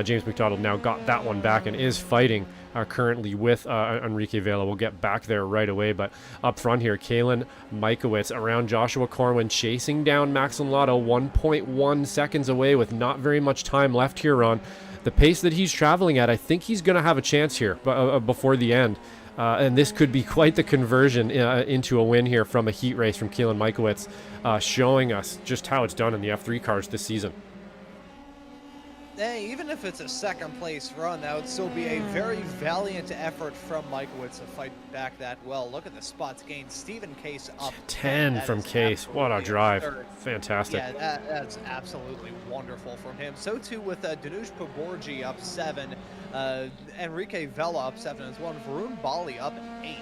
James McDonald now got that one back and is fighting currently with Enrique Vela. We'll get back there right away, but up front here, Kalen Mikowitz around Joshua Corwin, chasing down Max Lotto, 1.1 seconds away with not very much time left here, Ron. The pace that he's traveling at, I think he's going to have a chance here before the end. And this could be quite the conversion into a win here from a heat race from Kalen Mikowitz, showing us just how it's done in the F3 cars this season. Hey, even if it's a second place run, that would still be a very valiant effort from Mikowitz to fight back that well. Look at the spots gained. Stephen Case up 10 from Case. What a drive. Absurd. Fantastic. Yeah, that's absolutely wonderful from him. So too with Danush Paborji up 7, Enrique Vela up 7 as well, and Varun Bali up 8.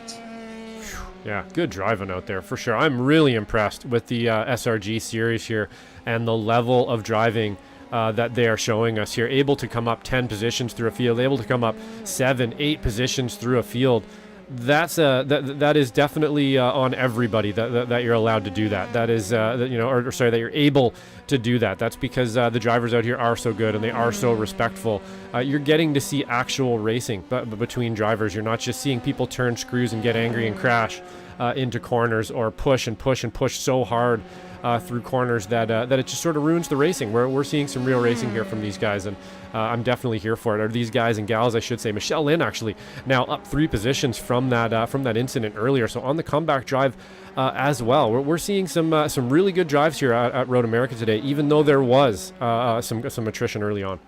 Yeah, good driving out there for sure. I'm really impressed with the SRG series here and the level of driving that they are showing us here. Able to come up 10 positions through a field, able to come up 7, 8 positions through a field. That's that is definitely on everybody that you're allowed to do that. That is that you're able to do that. That's because the drivers out here are so good and they are so respectful. You're getting to see actual racing between drivers. You're not just seeing people turn screws and get angry and crash into corners or push and push and push so hard through corners that it just sort of ruins the racing. We're seeing some real racing here from these guys, and I'm definitely here for it. Or these guys and gals, I should say. Michelle Lynn actually now up 3 positions from that incident earlier. So on the comeback drive as well, we're seeing some really good drives here at Road America today, even though there was some attrition early on.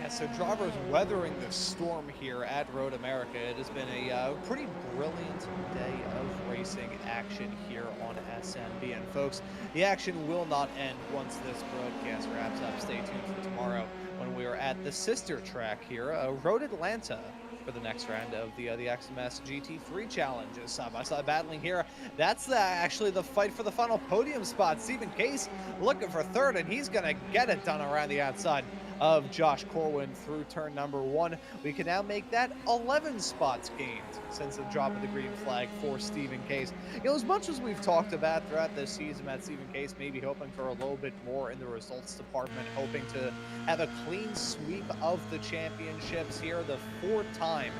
So drivers weathering the storm here at Road America. It has been a pretty brilliant day of racing action here on SMB. And folks, the action will not end once this broadcast wraps up. Stay tuned for tomorrow when we are at the sister track here, Road Atlanta, for the next round of the XMS GT3 Challenge. Side-by-side battling here. That's actually the fight for the final podium spot. Stephen Case looking for third, and he's going to get it done around the outside of Josh Corwin through turn number 1. We can now make that 11 spots gained since the drop of the green flag for Stephen Case. As much as we've talked about throughout this season, Matt, Stephen Case maybe hoping for a little bit more in the results department, hoping to have a clean sweep of the championships here, the 4-time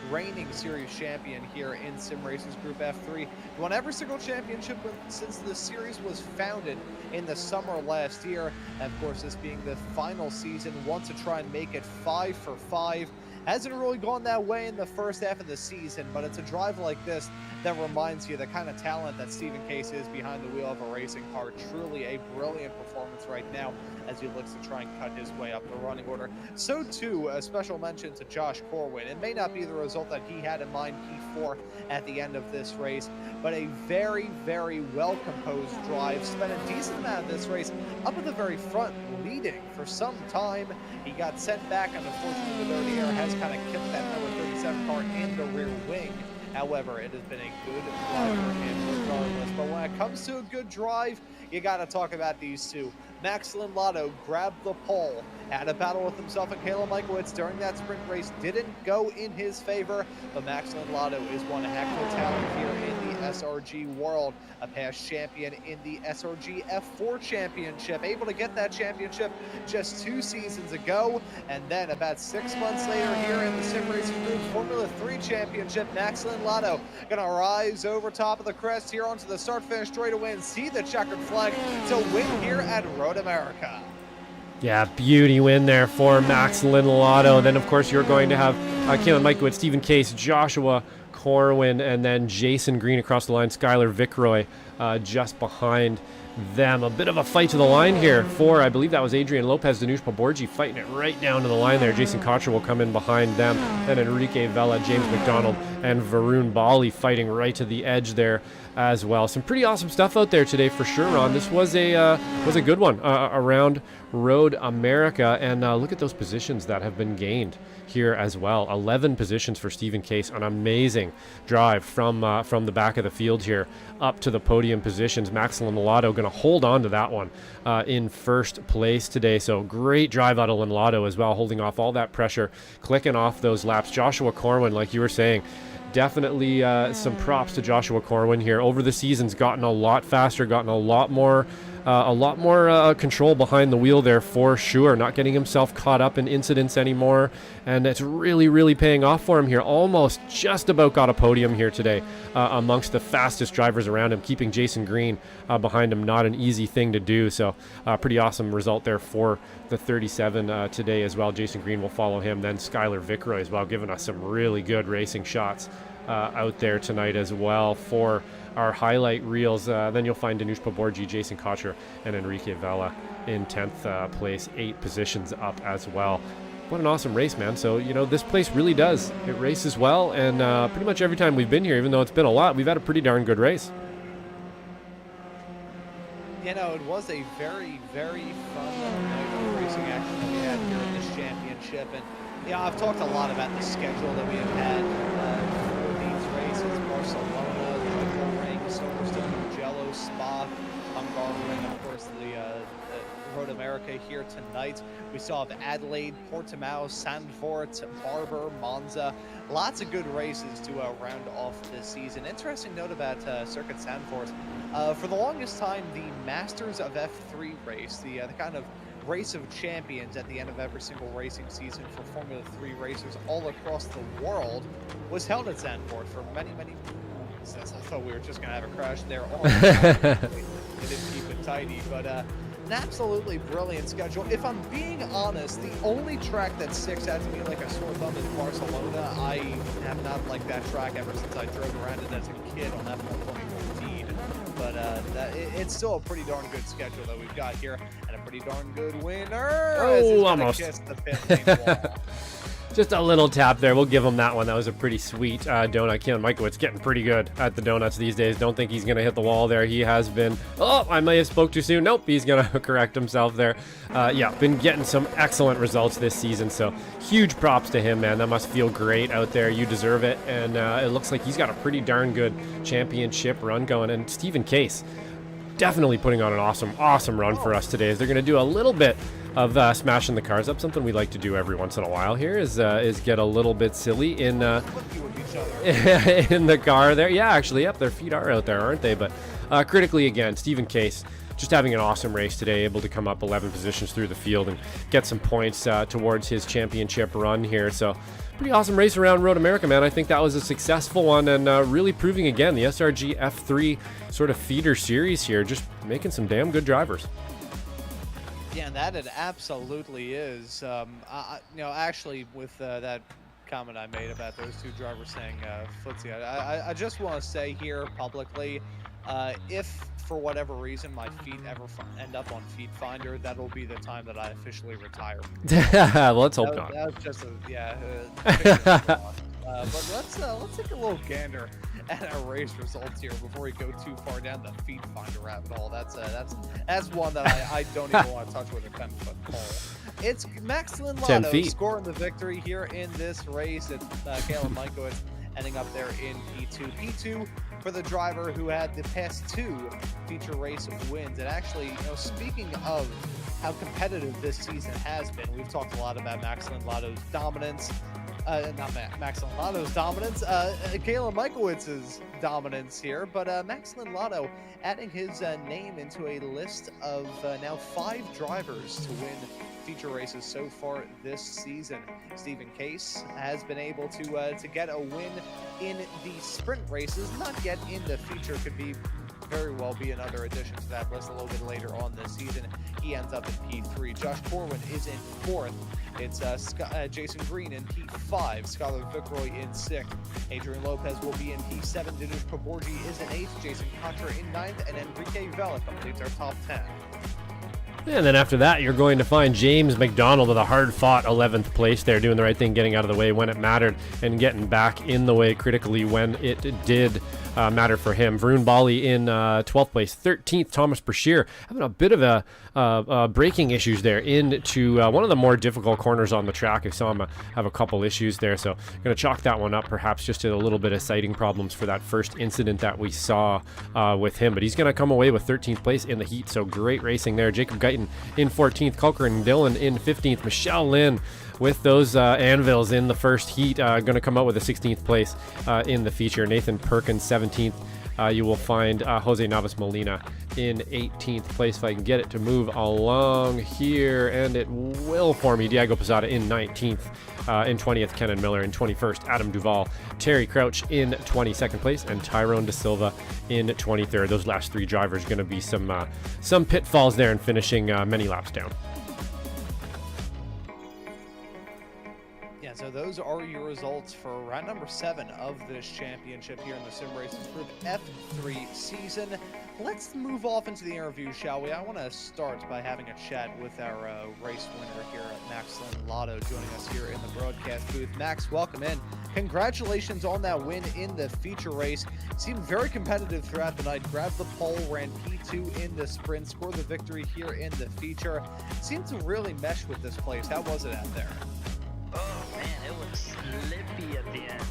reigning series champion here in Sim Racers Group F3. He won every single championship since the series was founded in the summer last year. And of course, this being the final season, wants to try and make it 5 for 5. Hasn't really gone that way in the first half of the season, but it's a drive like this that reminds you the kind of talent that Stephen Case is behind the wheel of a racing car. Truly a brilliant performance right now as he looks to try and cut his way up the running order. So too, a special mention to Josh Corwin. It may not be the result that he had in mind, P4, at the end of this race, but a very, very well-composed drive. Spent a decent amount of this race up at the very front, leading for some time. He got sent back, and unfortunately the dirty air has kind of kept that number 37 car in the rear wing. However, it has been a good drive for him regardless. But when it comes to a good drive, you got to talk about these two. Max Lotto grabbed the pole, had a battle with himself and Kalen Mikowitz during that sprint race. Didn't go in his favor, but Max Lotto is one heck of a talent here in the SRG world. A past champion in the SRG F4 championship, able to get that championship just 2 seasons ago. And then about 6 months later here in the Sim Racing Group Formula 3 championship, Max Lotto gonna rise over top of the crest here onto the start-finish straightaway and see the checkered flag to win here at Road America. Yeah, beauty win there for Max Lotto. Then, of course, you're going to have Kalen Mikowitz, Stephen Case, Joshua Corwin, and then Jason Green across the line, Skylar Vicroy just behind them. A bit of a fight to the line here for, I believe that was Adrian Lopez, Danush Paborji fighting it right down to the line there. Jason Cotcher will come in behind them. Then Enrique Vela, James McDonald, and Varun Bali fighting right to the edge there as well. Some pretty awesome stuff out there today for sure, Ron. This was a good one around Road America. And look at those positions that have been gained here as well. 11 positions for Stephen Case. An amazing drive from the back of the field here up to the podium positions. Max Linlato going to hold on to that one in first place today. So great drive out of Linlato as well, holding off all that pressure, clicking off those laps. Joshua Corwin, like you were saying, definitely some props to Joshua Corwin here. Over the season's gotten a lot faster, gotten a lot more control behind the wheel there for sure. Not getting himself caught up in incidents anymore, and it's really paying off for him here. Almost just about got a podium here today amongst the fastest drivers around him, keeping Jason Green behind him. Not an easy thing to do, so pretty awesome result there for the 37 today as well. Jason Green will follow him, then Skylar Vickroy as well, giving us some really good racing shots out there tonight as well for our highlight reels. Then you'll find Danush Paborji, Jason Cotcher, and Enrique Vela in 10th place, 8 positions up as well. What an awesome race, man. So, you know, this place really does. It races well, and pretty much every time we've been here, even though it's been a lot, we've had a pretty darn good race. You know, it was a very fun night of racing action that we had here in this championship. And, you know, I've talked a lot about the schedule that we have had for these races. Barcelona, Ring, Silverstone, Mugello, Spa, Hungaroring, of course, the Road America here tonight. We still have Adelaide, Portimao, Zandvoort, Barber, Monza. Lots of good races to round off this season. Interesting note about Circuit Zandvoort. For the longest time, the Masters of F3 race, the kind of race of champions at the end of every single racing season for Formula 3 racers all across the world, was held at Zandvoort for many seasons. I thought we were just going to have a crash there. They didn't keep it tidy, but an absolutely brilliant schedule. If I'm being honest, the only track that sticks out to me like a sore thumb is Barcelona. I have not liked that track ever since I drove around it as a kid on F1 2014. But it's still a pretty darn good schedule that we've got here, and a pretty darn good winner. Oh, almost. Kiss the pit lane wall. Just a little tap there. We'll give him that one. That was a pretty sweet donut. Keelan Michael's getting pretty good at the donuts these days. Don't think he's going to hit the wall there. He has been. Oh, I may have spoke too soon. Nope, he's going to correct himself there. Yeah, been getting some excellent results this season. So huge props to him, man. That must feel great out there. You deserve it. And it looks like he's got a pretty darn good championship run going. And Stephen Case definitely putting on an awesome run for us today. As they're going to do a little bit of smashing the cars up. Something we like to do every once in a while here is get a little bit silly in in the car there. Yeah, actually, yep, their feet are out there, aren't they? But critically, again, Stephen Case just having an awesome race today, able to come up 11 positions through the field and get some points towards his championship run here. So pretty awesome race around Road America, man. I think that was a successful one, and really proving again the SRG F3 sort of feeder series here, just making some damn good drivers. Yeah, and that it absolutely is. You know, actually, with that comment I made about those two drivers saying footsie, I just want to say here publicly, if for whatever reason my feet ever end up on Feet Finder, that'll be the time that I officially retire. Well, let's hope not. That was just but let's take a little gander at our race results here before we go too far down the Feet Finder rabbit hole. That's one that I don't even want to touch with a 10-foot pole. It's Max Linlato scoring the victory here in this race. It's Caleb Michael's ending up there in P2. P2 for the driver who had the past 2 feature race of wins. And actually, you know, speaking of how competitive this season has been, we've talked a lot about Max Linlato's dominance. Not Max Linlato's dominance, Caleb Michaewicz's dominance here, but Max Linlato adding his name into a list of now 5 drivers to win feature races so far this season. Stephen Case has been able to get a win in the sprint races, not yet in the feature. Could be very well be another addition to that list a little bit later on this season. He ends up in P3. Josh Corwin is in 4th. It's Jason Green in P5. Skylar Vickroy in 6th. Adrian Lopez will be in P7. Danush Paborji is in 8th. Jason Cotcher in 9th. And Enrique Vela completes our top 10. And then after that, you're going to find James McDonald with a hard-fought 11th place there, doing the right thing, getting out of the way when it mattered, and getting back in the way critically when it did. matter for him. Varun Bali in 12th place. 13th, Thomas Brashear, having a bit of a braking issues there into one of the more difficult corners on the track. I saw him have a couple issues there, so going to chalk that one up perhaps just to a little bit of sighting problems for that first incident that we saw with him. But he's going to come away with 13th place in the heat, so great racing there. Jacob Guyton in 14th, Culker and Dillon in 15th, Michelle Lynn with those anvils in the first heat, going to come out with a 16th place in the feature. Nathan Perkins 17th. You will find Jose Navas Molina in 18th place. If I can get it to move along here, and it will for me. Diego Posada in 19th. In 20th, Kenan Miller. In 21st, Adam Duvall. Terry Crouch in 22nd place, and Tyrone De Silva in 23rd. Those last three drivers going to be some pitfalls there and finishing many laps down. So those are your results for round number 7 of this championship here in the Sim Racers Group F3 season. Let's move off into the interview, shall we? I want to start by having a chat with our race winner here, Max Lotto, joining us here in the broadcast booth. Max, welcome in. Congratulations on that win in the feature race. Seemed very competitive throughout the night. Grabbed the pole, ran P2 in the sprint, scored the victory here in the feature. Seemed to really mesh with this place. How was it out there? Oh man, it was slippy at the end.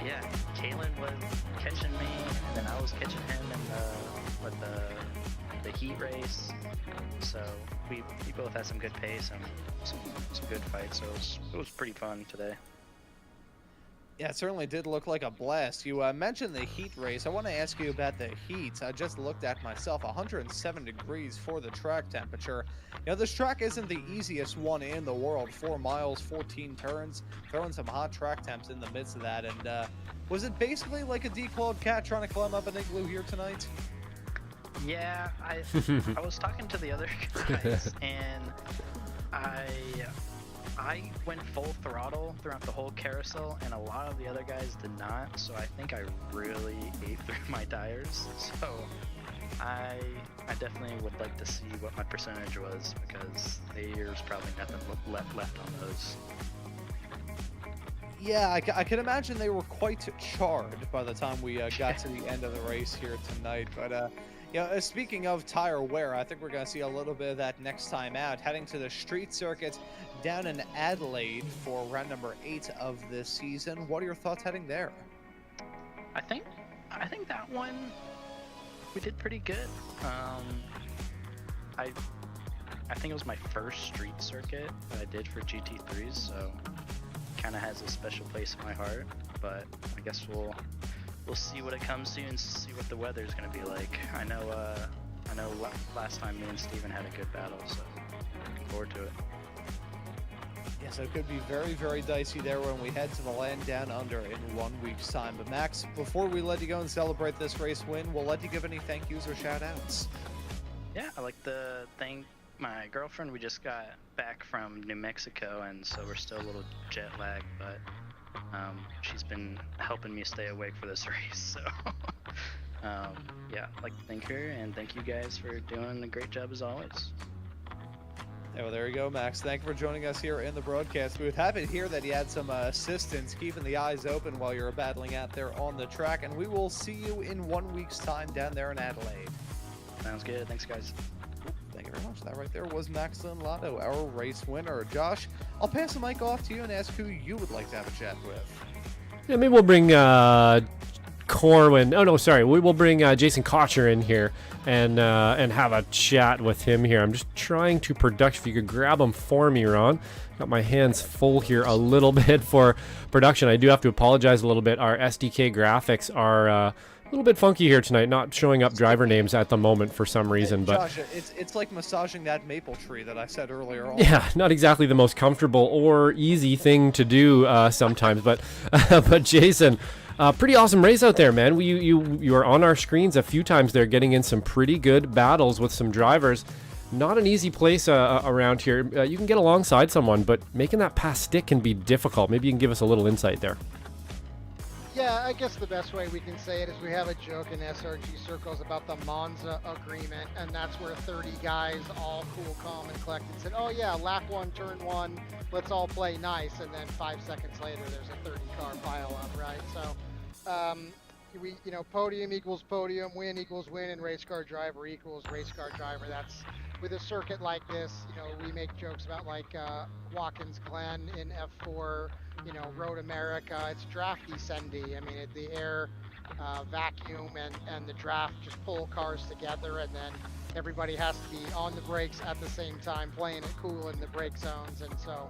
Yeah, Kalen was catching me, and then I was catching him in the heat race. So we both had some good pace and some good fights. So it was pretty fun today. Yeah, it certainly did look like a blast. You mentioned the heat race. I want to ask you about the heat. I just looked at myself, 107 degrees for the track temperature. You know, this track isn't the easiest one in the world. 4 miles, 14 turns, throwing some hot track temps in the midst of that. And was it basically like a declawed cat trying to climb up an igloo here tonight? Yeah, I was talking to the other guys, and I went full throttle throughout the whole carousel, and a lot of the other guys did not, so I think I really ate through my tires. So I definitely would like to see what my percentage was, because there's probably nothing left on those. Yeah, I can imagine they were quite charred by the time we got to the end of the race here tonight. But you know, speaking of tire wear, I think we're going to see a little bit of that next time out. Heading to the street circuit down in Adelaide for round number 8 of this season. What are your thoughts heading there? I think that one we did pretty good. I think it was my first street circuit that I did for GT3s, so kind of has a special place in my heart. But I guess we'll see what it comes to and see what the weather is going to be like. I know last time me and Steven had a good battle, so looking forward to it. Yeah, so it could be very, very dicey there when we head to the land down under in 1 week's time. But Max, before we let you go and celebrate this race win, we'll let you give any thank yous or shout outs. Yeah, I like to thank my girlfriend. We just got back from New Mexico, and so we're still a little jet lagged, but she's been helping me stay awake for this race. So yeah, I'd like to thank her, and thank you guys for doing a great job as always. Yeah, well, there you go, Max. Thank you for joining us here in the broadcast booth. Happy to hear that you had some assistance keeping the eyes open while you're battling out there on the track, and we will see you in 1 week's time down there in Adelaide. Sounds good. Thanks, guys. Thank you very much. That right there was Max Lotto, our race winner. Josh, I'll pass the mic off to you and ask who you would like to have a chat with. Yeah, maybe we'll bring Corwin. Oh no, sorry. We will bring Jason Cotcher in here and have a chat with him here. I'm just trying to production. If you could grab him for me, Ron. Got my hands full here a little bit for production. I do have to apologize a little bit. Our SDK graphics are a little bit funky here tonight, not showing up driver names at the moment for some reason. But Josh, it's like massaging that maple tree that I said earlier on. Yeah, not exactly the most comfortable or easy thing to do sometimes. But but Jason, pretty awesome race out there, man. You are on our screens a few times there, getting in some pretty good battles with some drivers. Not an easy place around here. You can get alongside someone, but making that pass stick can be difficult. Maybe you can give us a little insight there. Yeah, I guess the best way we can say it is we have a joke in SRG circles about the Maunz agreement, and that's where 30 guys, all cool, calm, and collected, said, oh yeah, lap 1, turn 1, let's all play nice, and then 5 seconds later there's a 30-car pile-up, right? So podium equals podium, win equals win, and race car driver equals race car driver. That's with a circuit like this. We make jokes about like Watkins Glen in F4. Road America. It's drafty sendy. I mean, the air vacuum and the draft just pull cars together, and then everybody has to be on the brakes at the same time, playing it cool in the brake zones. And so,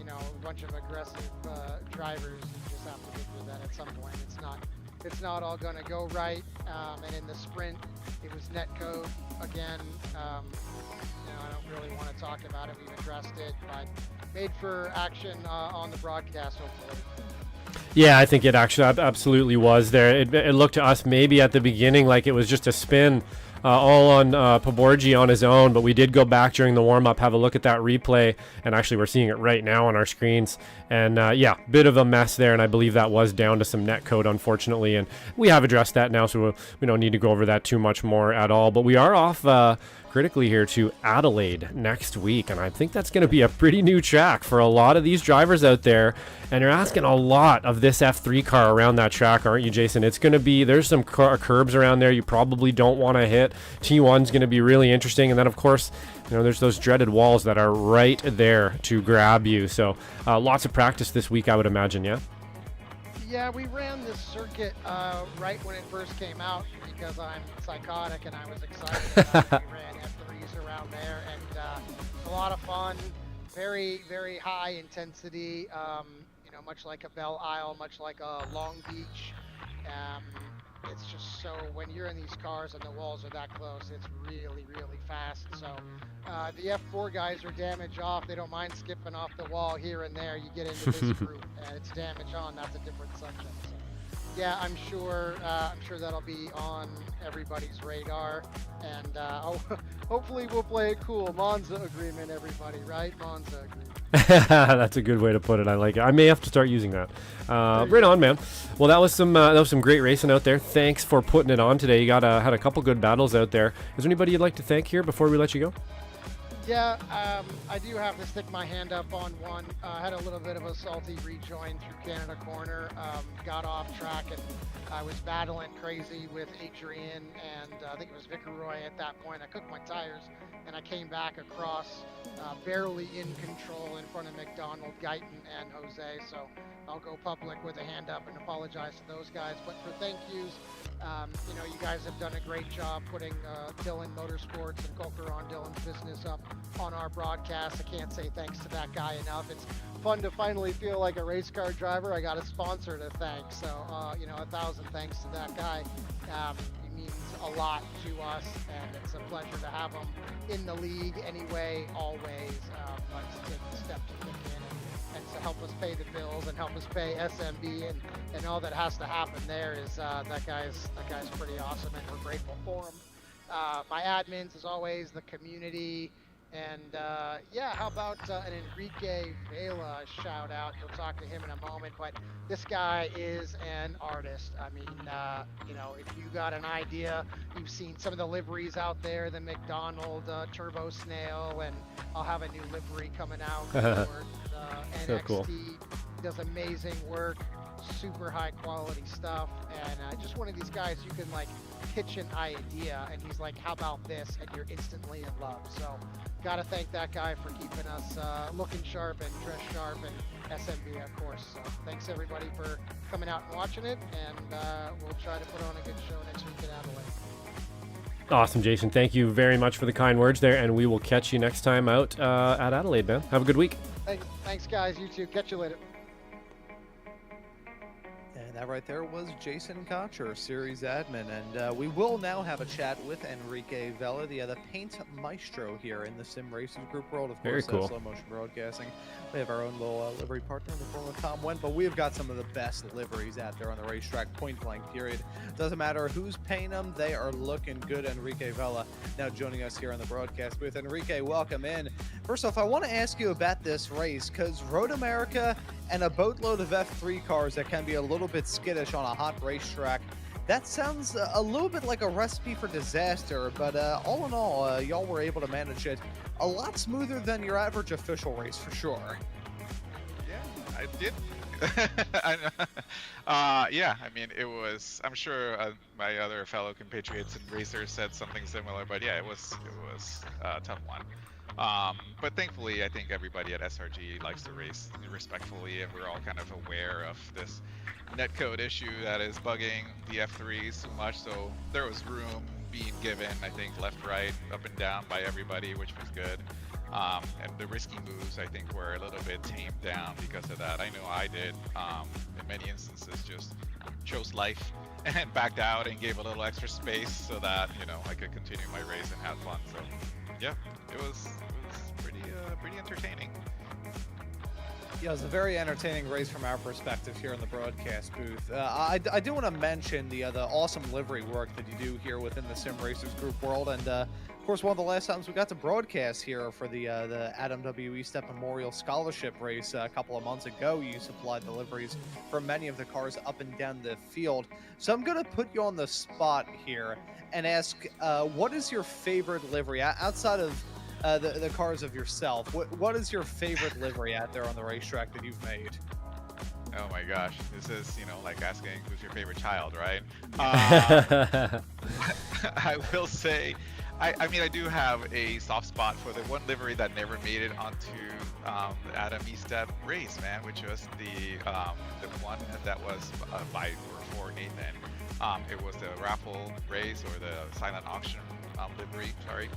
a bunch of aggressive drivers, you just have to get through that at some point. It's not all going to go right. And in the sprint, it was net code again. I don't really want to talk about it. We've addressed it, but made for action on the broadcast, hopefully. Yeah, I think it actually absolutely was there. It looked to us maybe at the beginning like it was just a spin all on Poborgi on his own, but we did go back during the warm-up, have a look at that replay, and actually we're seeing it right now on our screens. And yeah, bit of a mess there, and I believe that was down to some netcode, unfortunately, and we have addressed that now, so we don't need to go over that too much more at all. But we are off critically here to Adelaide next week, and I think that's going to be a pretty new track for a lot of these drivers out there, and you're asking a lot of this F3 car around that track, aren't you, Jason? It's going to be, there's some curbs around there you probably don't want to hit. T1's going to be really interesting, and then of course there's those dreaded walls that are right there to grab you. So lots of practice this week, I would imagine. Yeah, we ran this circuit right when it first came out because I'm psychotic and I was excited about it. We ran F3s around there, and a lot of fun, very, very high intensity, much like a Belle Isle, much like a Long Beach. It's just so, when you're in these cars and the walls are that close, it's really, really fast. So the F4 guys are damage off. They don't mind skipping off the wall here and there. You get into this group and it's damage on. That's a different subject. So, yeah, I'm sure that'll be on everybody's radar. And hopefully we'll play it cool. Monza agreement, everybody, right? Monza agreement. That's a good way to put it. I like it. I may have to start using that. Right on, man. Well, that was some great racing out there. Thanks for putting it on today. You had a couple good battles out there. Is there anybody you'd like to thank here before we let you go? Yeah, I do have to stick my hand up on one. I had a little bit of a salty rejoin through Canada Corner. Got off track and I was battling crazy with Adrian and I think it was Vicaroy at that point. I cooked my tires and I came back across barely in control in front of McDonald, Guyton, and Jose. So I'll go public with a hand up and apologize to those guys. But for thank yous, you guys have done a great job putting Dylan Motorsports and Coker on Dylan's business up on our broadcast. I can't say thanks to that guy enough. It's fun to finally feel like a race car driver. I got a sponsor to thank, so 1,000 thanks to that guy. He means a lot to us, and it's a pleasure to have him in the league anyway, always. But to take the step to kick in and to help us pay the bills and help us pay SMB and all that has to happen there is that guy's pretty awesome, and we're grateful for him. My admins, as always, the community, and how about an Enrique Vela shout out? You'll talk to him in a moment, but this guy is an artist. I mean, if you got an idea, you've seen some of the liveries out there, the McDonald Turbo Snail, and I'll have a new livery coming out for So NXT. cool. Does amazing work, super high quality stuff, and just one of these guys you can like pitch an idea and he's like, how about this, and you're instantly in love. So gotta thank that guy for keeping us looking sharp and dressed sharp, and SMB of course. So thanks everybody for coming out and watching it, and we'll try to put on a good show next week in Adelaide. Awesome, Jason. Thank you very much for the kind words there, and we will catch you next time out at Adelaide, man. Have a good week. Thanks guys, you too. Catch you later. And that right there was Jason Cotcher, series admin, and we will now have a chat with Enrique Vela, the paint maestro here in the Sim Racers Group world. Of Very course, cool. Slow Motion Broadcasting. We have our own little livery partner in the form of Tom Wendt, but we have got some of the best liveries out there on the racetrack, point blank period. Doesn't matter who's painting them, they are looking good. Enrique Vela now joining us here on the broadcast booth. Enrique, welcome in. First off, I want to ask you about this race, because Road America and a boatload of F3 cars that can be a little bit skittish on a hot racetrack, that sounds a little bit like a recipe for disaster, but all in all, y'all were able to manage it a lot smoother than your average official race, for sure. Yeah, I did I know. Yeah, I mean, it was. I'm sure my other fellow compatriots and racers said something similar, but yeah, it was a tough one. But thankfully, I think everybody at SRG likes to race respectfully, and we're all kind of aware of this netcode issue that is bugging the F3s too much. So there was room being given, I think, left, right, up and down by everybody, which was good. And the risky moves, I think, were a little bit tamed down because of that. I know I did, in many instances, just chose life and backed out and gave a little extra space so that, you know, I could continue my race and have fun. So, yeah, it was pretty entertaining. Yeah, it was a very entertaining race from our perspective here in the broadcast booth. I do want to mention the awesome livery work that you do here within the Sim Racers Group world, and of course, one of the last times we got to broadcast here for the Adam W. Estep Memorial Scholarship Race a couple of months ago. You supplied the liveries for many of the cars up and down the field. So I'm going to put you on the spot here and ask, what is your favorite livery outside of the cars of yourself? What is your favorite livery out there on the racetrack that you've made? Oh my gosh, this is, you know, like asking who's your favorite child, right? I will say, I mean, I do have a soft spot for the one livery that never made it onto the Adam Estep race, man, which was the one that was by or for Nathan. It was the raffle race, or the silent auction livery, sorry.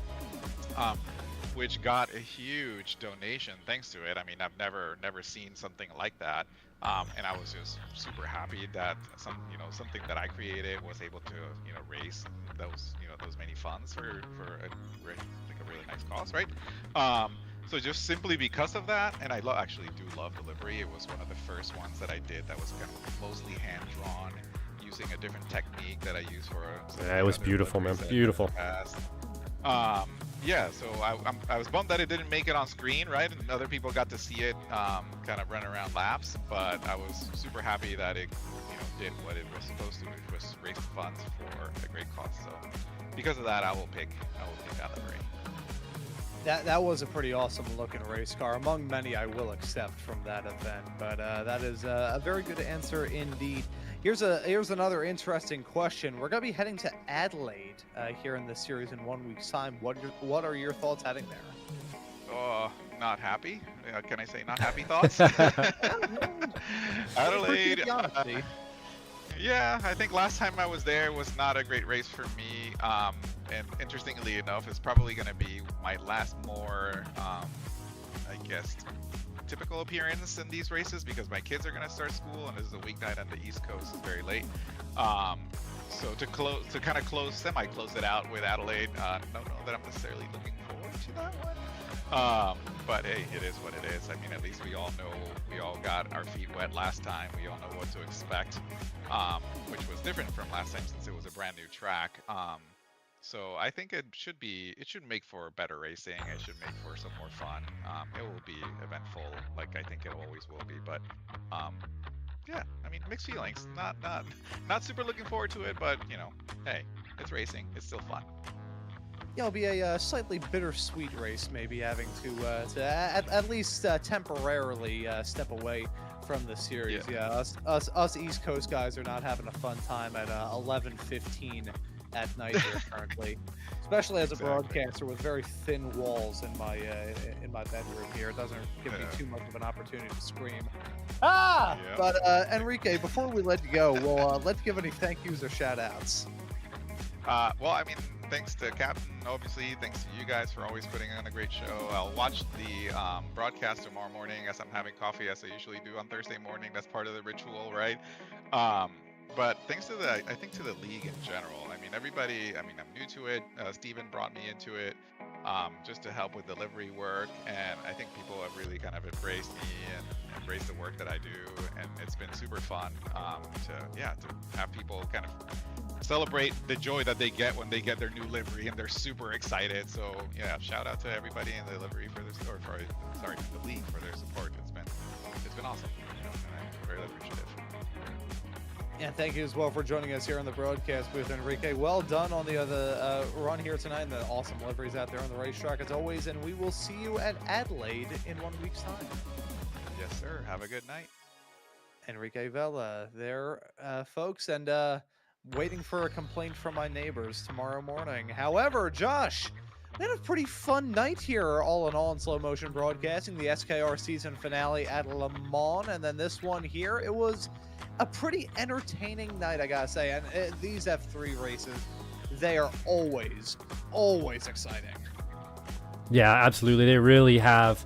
Which got a huge donation thanks to it. I mean, I've never seen something like that, and I was just super happy that something that I created was able to, you know, raise those many funds for a really nice cause, right? So just simply because of that, and I actually do love the livery. It was one of the first ones that I did that was kind of mostly hand drawn, using a different technique that I use for. Yeah, it was beautiful, man. Beautiful. Yeah, so I was bummed that it didn't make it on screen, right? And other people got to see it kind of run around laps, but I was super happy that it, you know, did what it was supposed to, which was raise funds for a great cause. So because of that, I will pick that livery. That was a pretty awesome looking race car, among many I will accept from that event. But that is a very good answer indeed. Here's another interesting question. We're gonna be heading to Adelaide here in this series in 1 week's time. What are your thoughts heading there? Oh, not happy. Can I say not happy thoughts? Adelaide. Yeah, I think last time I was there was not a great race for me. And interestingly enough, it's probably going to be my last more, I guess, typical appearance in these races, because my kids are going to start school, and this is a weeknight on the East Coast. It's very late. So to kind of semi-close it out with Adelaide, don't know that I'm necessarily looking forward to that one. But hey, it is what it is. I mean, at least we all know, we all got our feet wet last time. We all know what to expect, which was different from last time since it was a brand new track. So I think it should make for better racing. It should make for some more fun. It will be eventful, like I think it always will be. But yeah, I mean, mixed feelings. Not super looking forward to it, but you know, hey, it's racing. It's still fun. Yeah, it'll be a slightly bittersweet race, maybe having to at least temporarily step away from the series. Yeah, us East Coast guys are not having a fun time at 11:15 at night here currently, especially as a broadcaster with very thin walls in my bedroom here. It doesn't give me too much of an opportunity to scream. Yeah. But Enrique, before we let you go, let's give any thank yous or shout outs. Well, I mean, thanks to Captain, obviously. Thanks to you guys for always putting on a great show. I'll watch the broadcast tomorrow morning as I'm having coffee, as I usually do on Thursday morning. That's part of the ritual, right? But thanks to I think to the league in general. I mean, everybody, I mean, I'm new to it. Steven brought me into it just to help with delivery work. And I think people have really kind of embraced me and embraced the work that I do. And it's been super fun to have people kind of celebrate the joy that they get when they get their new livery, and they're super excited. So yeah, shout out to everybody in the livery for this, the league for their support. It's been awesome. You know, and I'm very appreciative. And thank you as well for joining us here on the broadcast booth, Enrique. Well done on the run here tonight, and the awesome liveries out there on the racetrack as always. And we will see you at Adelaide in 1 week's time. Yes, sir. Have a good night. Enrique Vela there, folks, and waiting for a complaint from my neighbors tomorrow morning. However, Josh, we had a pretty fun night here, all in all, in slow motion broadcasting. The SKR season finale at Le Mans, and then this one here. It was a pretty entertaining night, I gotta say. And these F3 races, they are always exciting. Yeah, absolutely. They really have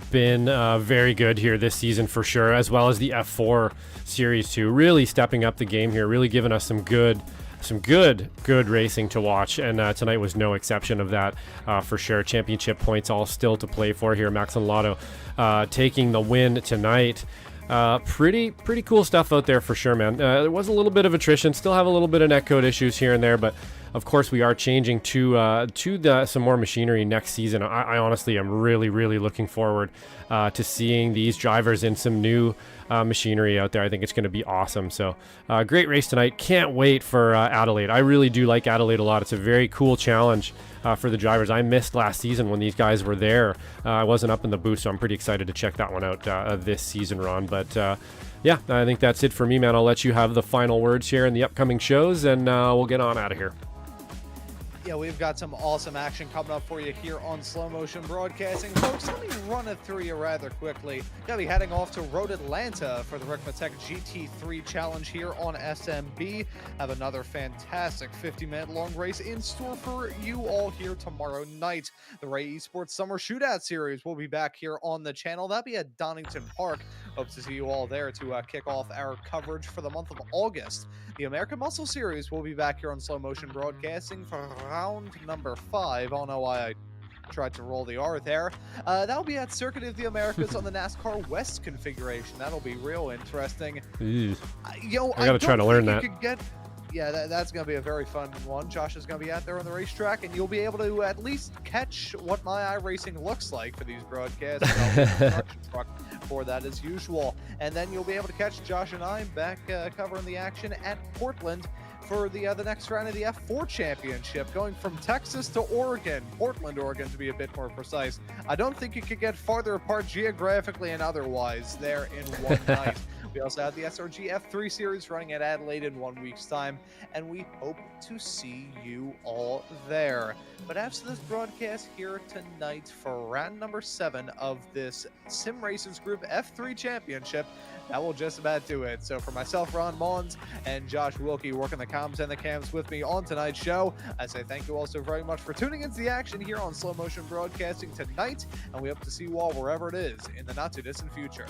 been very good here this season for sure, as well as the F4 series too. Really stepping up the game here, really giving us some good racing to watch, and tonight was no exception of that for sure. Championship points all still to play for here. Max and Lotto taking the win tonight. Pretty cool stuff out there for sure, man. There was a little bit of attrition, still have a little bit of netcode issues here and there, but of course we are changing to some more machinery next season. I honestly am really looking forward to seeing these drivers in some new machinery out there. I think it's going to be awesome. So great race tonight. Can't wait for Adelaide. I really do like Adelaide a lot. It's a very cool challenge for the drivers. I missed last season when these guys were there. I wasn't up in the booth, so I'm pretty excited to check that one out this season, Ron. But yeah, I think that's it for me, man. I'll let you have the final words here in the upcoming shows, and we'll get on out of here. Yeah, we've got some awesome action coming up for you here on Slow Motion Broadcasting. Folks, let me run it through you rather quickly. Gonna be heading off to Road Atlanta for the Rickmatech GT3 Challenge here on SMB. Have another fantastic 50-minute long race in store for you all here tomorrow night. The Ray Esports Summer Shootout Series will be back here on the channel. That'll be at Donington Park. Hope to see you all there to kick off our coverage for the month of August. The American Muscle Series will be back here on Slow Motion Broadcasting for round number 5. I don't know why I tried to roll the R there. That'll be at Circuit of the Americas on the NASCAR West configuration. That'll be real interesting. I gotta try to learn that. Yeah, that's going to be a very fun one. Josh is going to be out there on the racetrack, and you'll be able to at least catch what my iRacing looks like for these broadcasts. I'll be in the production truck for that as usual. And then you'll be able to catch Josh and I back covering the action at Portland for the next round of the F4 Championship, going from Texas to Oregon, Portland, Oregon to be a bit more precise. I don't think you could get farther apart geographically and otherwise there in one night. We also have the SRG F3 series running at Adelaide in 1 week's time, and we hope to see you all there. But after this broadcast here tonight for round number 7 of this Sim Racers Group F3 Championship, that will just about do it. So for myself, Ron Maunz, and Josh Wilkie working the comms and the cams with me on tonight's show, I say thank you all so very much for tuning into the action here on Slow Motion Broadcasting tonight, and we hope to see you all wherever it is in the not too distant future.